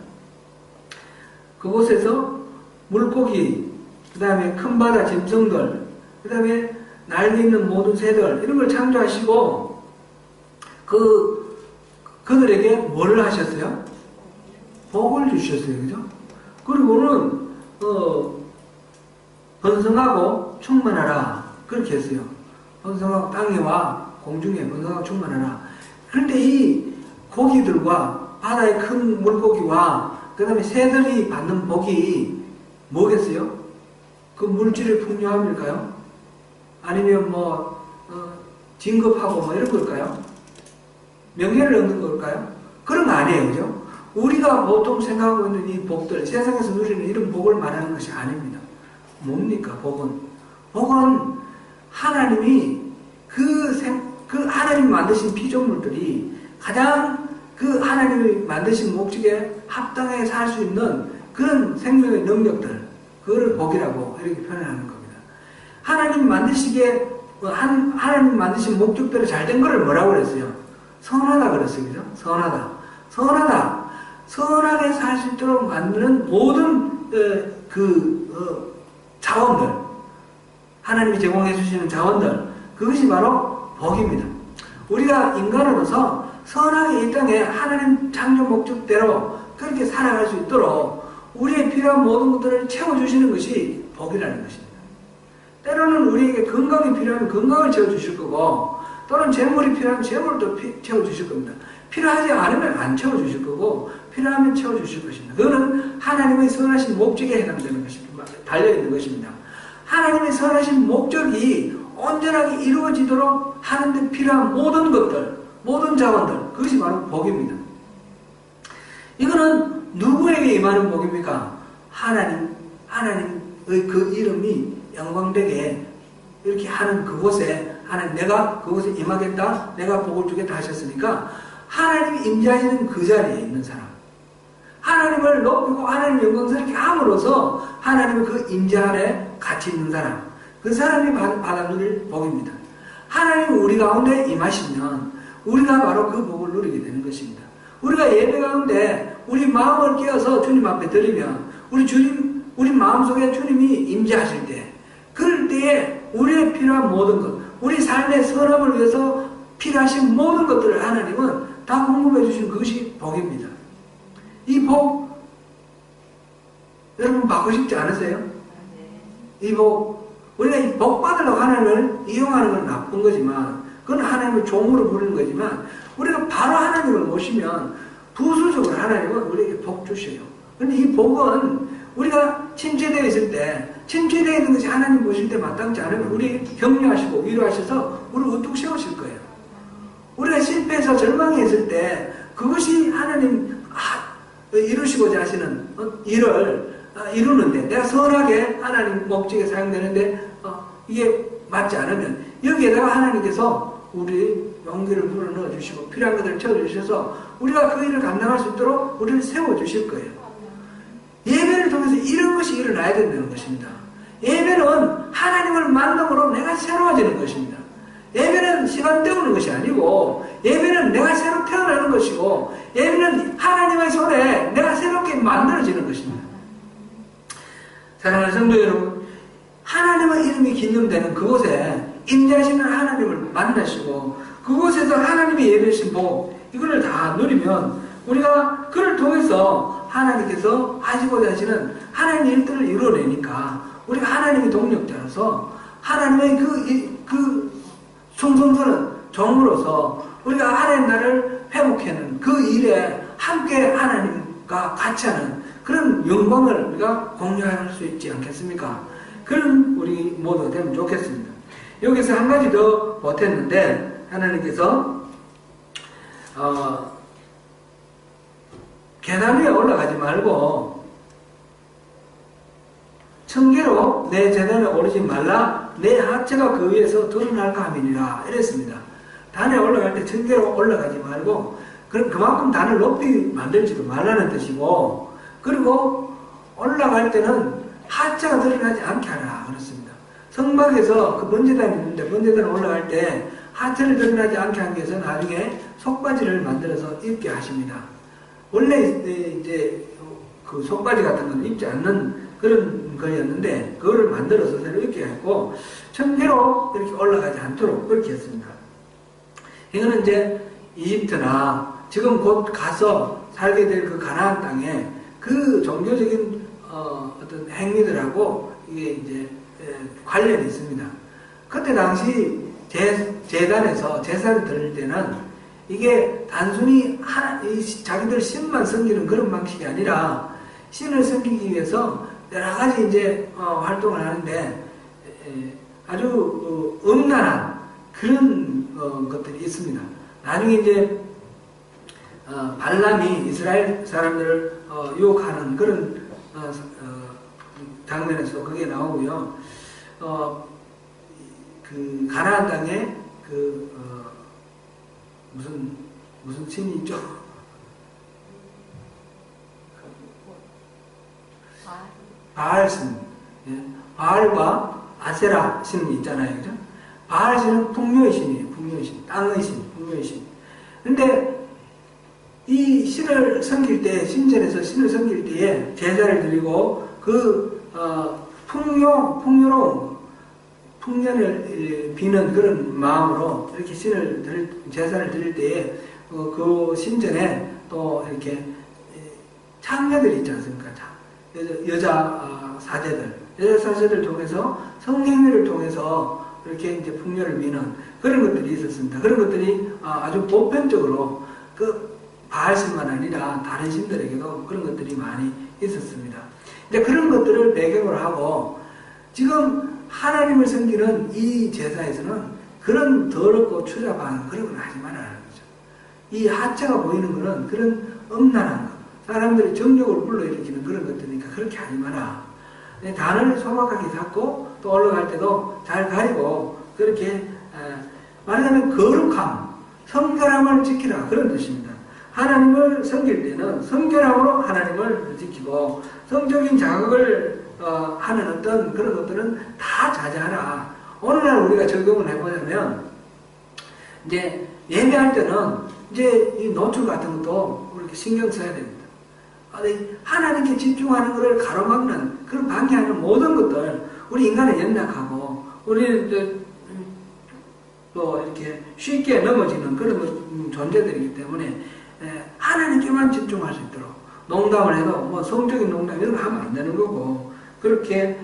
그곳에서 물고기, 그 다음에 큰 바다 짐승들, 그 다음에 날개 있는 모든 새들, 이런 걸 창조하시고 그들에게 뭘 하셨어요? 복을 주셨어요. 그죠? 그리고는 번성하고 충만하라. 그렇게 했어요. 번성하고 땅에와 공중에 번성하고 충만하라. 그런데 이 고기들과 바다의 큰 물고기와 그 다음에 새들이 받는 복이 뭐겠어요? 그 물질의 풍요함일까요? 아니면 진급하고 이런 걸까요? 명예를 얻는 걸까요? 그런 거 아니에요. 그죠? 우리가 보통 생각하고 있는 이 복들, 세상에서 누리는 이런 복을 말하는 것이 아닙니다. 뭡니까, 복은? 복은 하나님이 하나님이 만드신 피조물들이 가장 그 하나님이 만드신 목적에 합당하게 살 수 있는 그런 생명의 능력들, 그걸 복이라고 이렇게 표현하는 겁니다. 하나님 만드신 목적대로 잘된 거를 뭐라고 그랬어요? 선하다 그랬어요. 그죠? 선하게 살 수 있도록 만드는 모든 자원들, 하나님이 제공해 주시는 자원들, 그것이 바로 복입니다. 우리가 인간으로서 선하게 이 땅에 하나님 창조 목적대로 그렇게 살아갈 수 있도록 우리의 필요한 모든 것들을 채워주시는 것이 복이라는 것입니다. 때로는 우리에게 건강이 필요하면 건강을 채워주실 거고, 또는 재물이 필요하면 재물도 채워주실 겁니다. 필요하지 않으면 안 채워주실 거고, 필요하면 채워주실 것입니다. 그거는 하나님의 선하신 목적에 해당되는 것입니다. 달려있는 것입니다. 하나님의 선하신 목적이 온전하게 이루어지도록 하는데 필요한 모든 것들, 모든 자원들, 그것이 바로 복입니다. 이거는 누구에게 임하는 복입니까? 하나님의 그 이름이 영광되게 이렇게 하는 그곳에, 하나님 내가 그곳에 임하겠다, 내가 복을 주겠다 하셨으니까 하나님이 임재하시는 그 자리에 있는 사람, 하나님을 높이고 하나님 영광스럽게 함으로써 하나님의 그 임재 안에 같이 있는 사람, 그 사람이 받아 누릴 복입니다. 하나님이 우리 가운데 임하시면 우리가 바로 그 복을 누리게 되는 것입니다. 우리가 예배 가운데 우리 마음을 깨어서 주님 앞에 드리면 우리 마음속에 주님이 임재하실 때, 그럴 때에 우리의 필요한 모든 것, 우리 삶의 선함을 위해서 필요하신 모든 것들을 하나님은 다 공급해 주신 그것이 복입니다. 이 복 여러분 받고 싶지 않으세요? 이 복, 우리가 이 복 받으려고 하나님을 이용하는 건 나쁜 거지만, 그건 하나님을 종으로 부르는 거지만, 우리가 바로 하나님을 모시면 부수적으로 하나님은 우리에게 복 주셔요. 그런데 이 복은 우리가 침체되어 있을 때, 침체되어 있는 것이 하나님 보실 때 마땅치 않으면 우리 격려하시고 위로하셔서 우리를 우뚝 세우실 거예요. 우리가 실패해서 절망해 있을 때 그것이 하나님 이루시고자 하시는 일을 이루는데, 내가 선하게 하나님 목적에 사용되는데 이게 맞지 않으면 여기에다가 하나님께서 우리 용기를 불어넣어 주시고 필요한 것들을 채워주셔서 우리가 그 일을 감당할 수 있도록 우리를 세워주실 거예요. 예배를 통해서 이런 것이 일어나야 된다는 것입니다. 예배는 하나님을 만남으로 내가 새로워지는 것입니다. 예배는 시간 때우는 것이 아니고, 예배는 내가 새로 태어나는 것이고, 예배는 하나님의 손에 내가 새롭게 만들어지는 것입니다. 사랑하는 성도 여러분, 하나님의 이름이 기념되는 그곳에 임재하시는 하나님을 만나시고 그곳에서 하나님의 예배하신 복, 이거를 다 누리면 우리가 그를 통해서 하나님께서 하시고자 하시는 하나님의 일들을 이루어내니까 우리가 하나님의 동력자로서 하나님의 그 충성스러운 종으로서 우리가 하나님 나라를 회복하는 그 일에 함께 하나님과 같이 하는 그런 영광을 우리가 공유할 수 있지 않겠습니까? 그런 우리 모두가 되면 좋겠습니다. 여기서 한 가지 더 보탰는데, 하나님께서 계단 위에 올라가지 말고 청계로 내 재단에 오르지 말라, 내 하체가 그 위에서 드러날까 함이니라 이랬습니다. 단에 올라갈 때 청계로 올라가지 말고 그만큼 단을 높이 만들지도 말라는 뜻이고, 그리고 올라갈 때는 하체가 드러나지 않게 하라 그렇습니다. 성막에서 그 번제단이 있는데 번제단 올라갈 때 하체를 드러나지 않게 하기 위해서 나중에 속바지를 만들어서 입게 하십니다. 원래 이제 그 속바지 같은 건 입지 않는 그런 거였는데 그거를 만들어서 새로 입게 했고, 청계로 이렇게 올라가지 않도록 그렇게 했습니다. 이거는 이제 이집트나 지금 곧 가서 살게 될 그 가나안 땅에 그 종교적인 어떤 행위들하고 이게 이제 관련이 있습니다. 그때 당시 제단에서 제사를 드릴 때는 이게 단순히 자기들 신만 섬기는 그런 방식이 아니라 신을 섬기기 위해서 여러 가지 이제 활동을 하는데 아주 음란한 그런 것들이 있습니다. 나중에 이제 발람이 이스라엘 사람들을 유혹하는 그런 장면에서 그게 나오고요. 그 가나안 땅에 그 무슨 신이 있죠? 바알 신, 예. 바알과 아세라 신이 있잖아요, 그죠? 바알 신은 풍요의 신이에요, 풍요의 신, 땅의 신, 풍요의 신. 근데 이 신을 섬길 때, 신전에서 신을 섬길 때에 제사를 드리고 그 풍년을 비는 그런 마음으로 이렇게 제사를 드릴 때에 그 신전에 또 이렇게 창녀들이 있지 않습니까? 여자 사제들 통해서 성행위를 통해서 이렇게 이제 풍요를 미는 그런 것들이 있었습니다. 그런 것들이 아주 보편적으로 그 바알신만 아니라 다른 신들에게도 그런 것들이 많이 있었습니다. 이제 그런 것들을 배경으로 하고 지금 하나님을 섬기는 이 제사에서는 그런 더럽고 추잡한 그런 걸 하지 말아라는 거죠. 이 하체가 보이는 것은 그런 음란한 것, 사람들이 정욕을 불러일으키는 그런 것들이니까 그렇게 하지 마라. 단을 소박하게 잡고 또 올라갈 때도 잘 가리고 그렇게 말하자면 거룩함, 성결함을 지키라 그런 뜻입니다. 하나님을 섬길 때는 성결함으로 하나님을 지키고 성적인 자극을 하는 어떤 그런 것들은 다 자제하라. 오늘날 우리가 적용을 해보자면 이제 예배할 때는 이제 이 노출 같은 것도 이렇게 신경 써야 됩니다. 하나님께 집중하는 것을 가로막는 그런 방해하는 모든 것들 우리 인간은 연약하고 우리는 또 이렇게 쉽게 넘어지는 그런 존재들이기 때문에 하나님께만 집중할 수 있도록 농담을 해도 뭐 성적인 농담 이런 거 하면 안 되는 거고 그렇게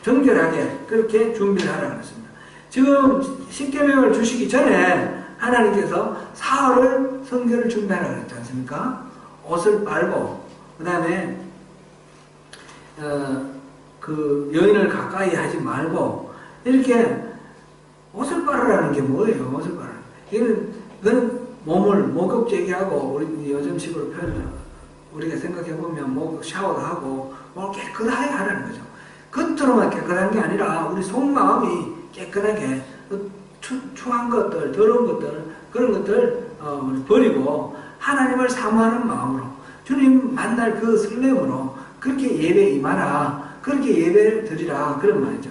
정결하게 그렇게 준비를 하라고 했습니다. 지금 십계명을 주시기 전에 하나님께서 사흘을 성결을 준비하라고 했지 않습니까? 옷을 빨고 그 다음에 그 여인을 가까이 하지 말고 이렇게 옷을 빨으라는 게 뭐예요? 옷을 빨으라는 이거는 몸을 목욕제기하고 우리 요즘식으로 표현을 우리가 생각해보면 목 샤워도 하고 몸을 깨끗하게 하라는 거죠. 겉으로만 깨끗한 게 아니라 우리 속마음이 깨끗하게 추한 것들, 더러운 것들 그런 것들 버리고 하나님을 사모하는 마음으로 주님 만날 그 설렘으로 그렇게 예배에 임하라. 그렇게 예배를 드리라. 그런 말이죠.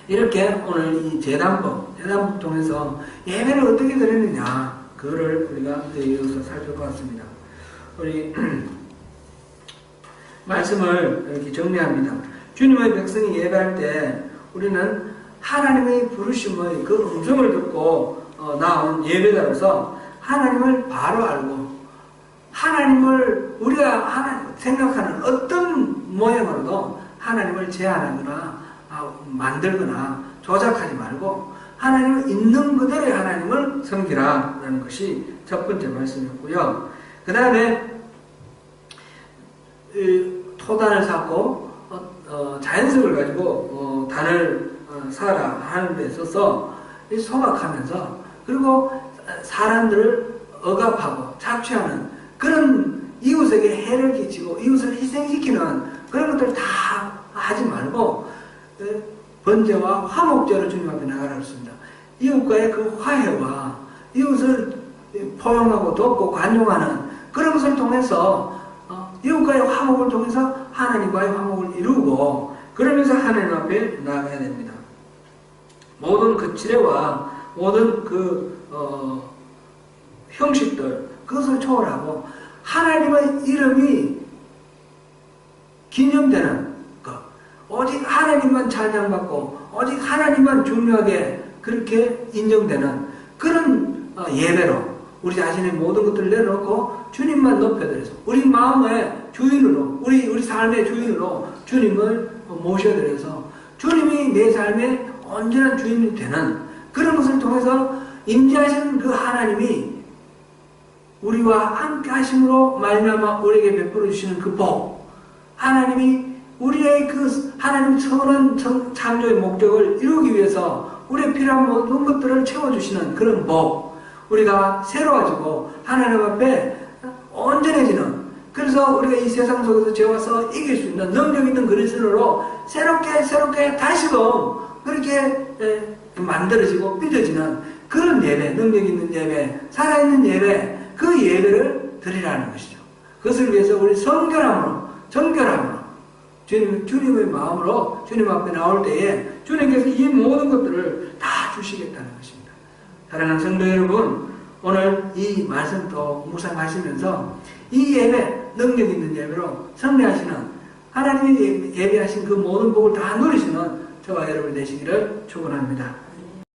이렇게 오늘 이 제단법 통해서 예배를 어떻게 드리느냐 그거를 우리가 여기서 살펴봤습니다. 우리 말씀을 이렇게 정리합니다. 주님의 백성이 예배할 때 우리는 하나님의 부르심의 그 음성을 듣고 나온 예배자로서 하나님을 바로 알고 하나님을 우리가 생각하는 어떤 모양으로도 하나님을 제한하거나 만들거나 조작하지 말고 하나님을 있는 그대로의 하나님을 섬기라라는 것이 첫 번째 말씀이었고요. 그 다음에 토단을 쌓고 자연석을 가지고 단을 쌓아라 하는 데 있어서 소박하면서 그리고 사람들을 억압하고 착취하는 그런 이웃에게 해를 끼치고 이웃을 희생시키는 그런 것들 다 하지 말고 번제와 화목제로 주님 앞에 나가라 했습니다. 이웃과의 그 화해와 이웃을 포용하고 돕고 관용하는 그런 것을 통해서 이웃과의 화목을 통해서 하나님과의 화목을 이루고 그러면서 하나님 앞에 나아가야 됩니다. 모든 그 지뢰와 모든 그 형식들 그것을 초월하고 하나님의 이름이 기념되는 것 오직 하나님만 찬양받고 오직 하나님만 중요하게 그렇게 인정되는 그런 예배로 우리 자신의 모든 것들을 내려놓고 주님만 높여드려서 우리 마음의 주인으로 우리 삶의 주인으로 주님을 모셔드려서 주님이 내 삶의 온전한 주인이 되는 그런 것을 통해서 임재하시는 그 하나님이 우리와 함께 하심으로 말미암아 우리에게 베풀어 주시는 그 복 하나님이 우리의 그 하나님 선한 창조의 목적을 이루기 위해서 우리의 필요한 모든 것들을 채워주시는 그런 복 우리가 새로워지고 하나님 앞에 온전해지는 그래서 우리가 이 세상 속에서 죄와서 이길 수 있는 능력 있는 그리스도로 새롭게 다시금 그렇게 만들어지고 빚어지는 그런 예배, 능력 있는 예배, 살아있는 예배 그 예배를 드리라는 것이죠. 그것을 위해서 우리 정결함으로 주님의 마음으로 주님 앞에 나올 때에 주님께서 이 모든 것들을 다 주시겠다는 것입니다. 사랑하는 성도 여러분, 오늘 이 말씀도 묵상하시면서 이 예배, 능력 있는 예배로 승리하시는 하나님이 예배하신 그 모든 복을 다 누리시는 저와 여러분 되시기를 축원합니다.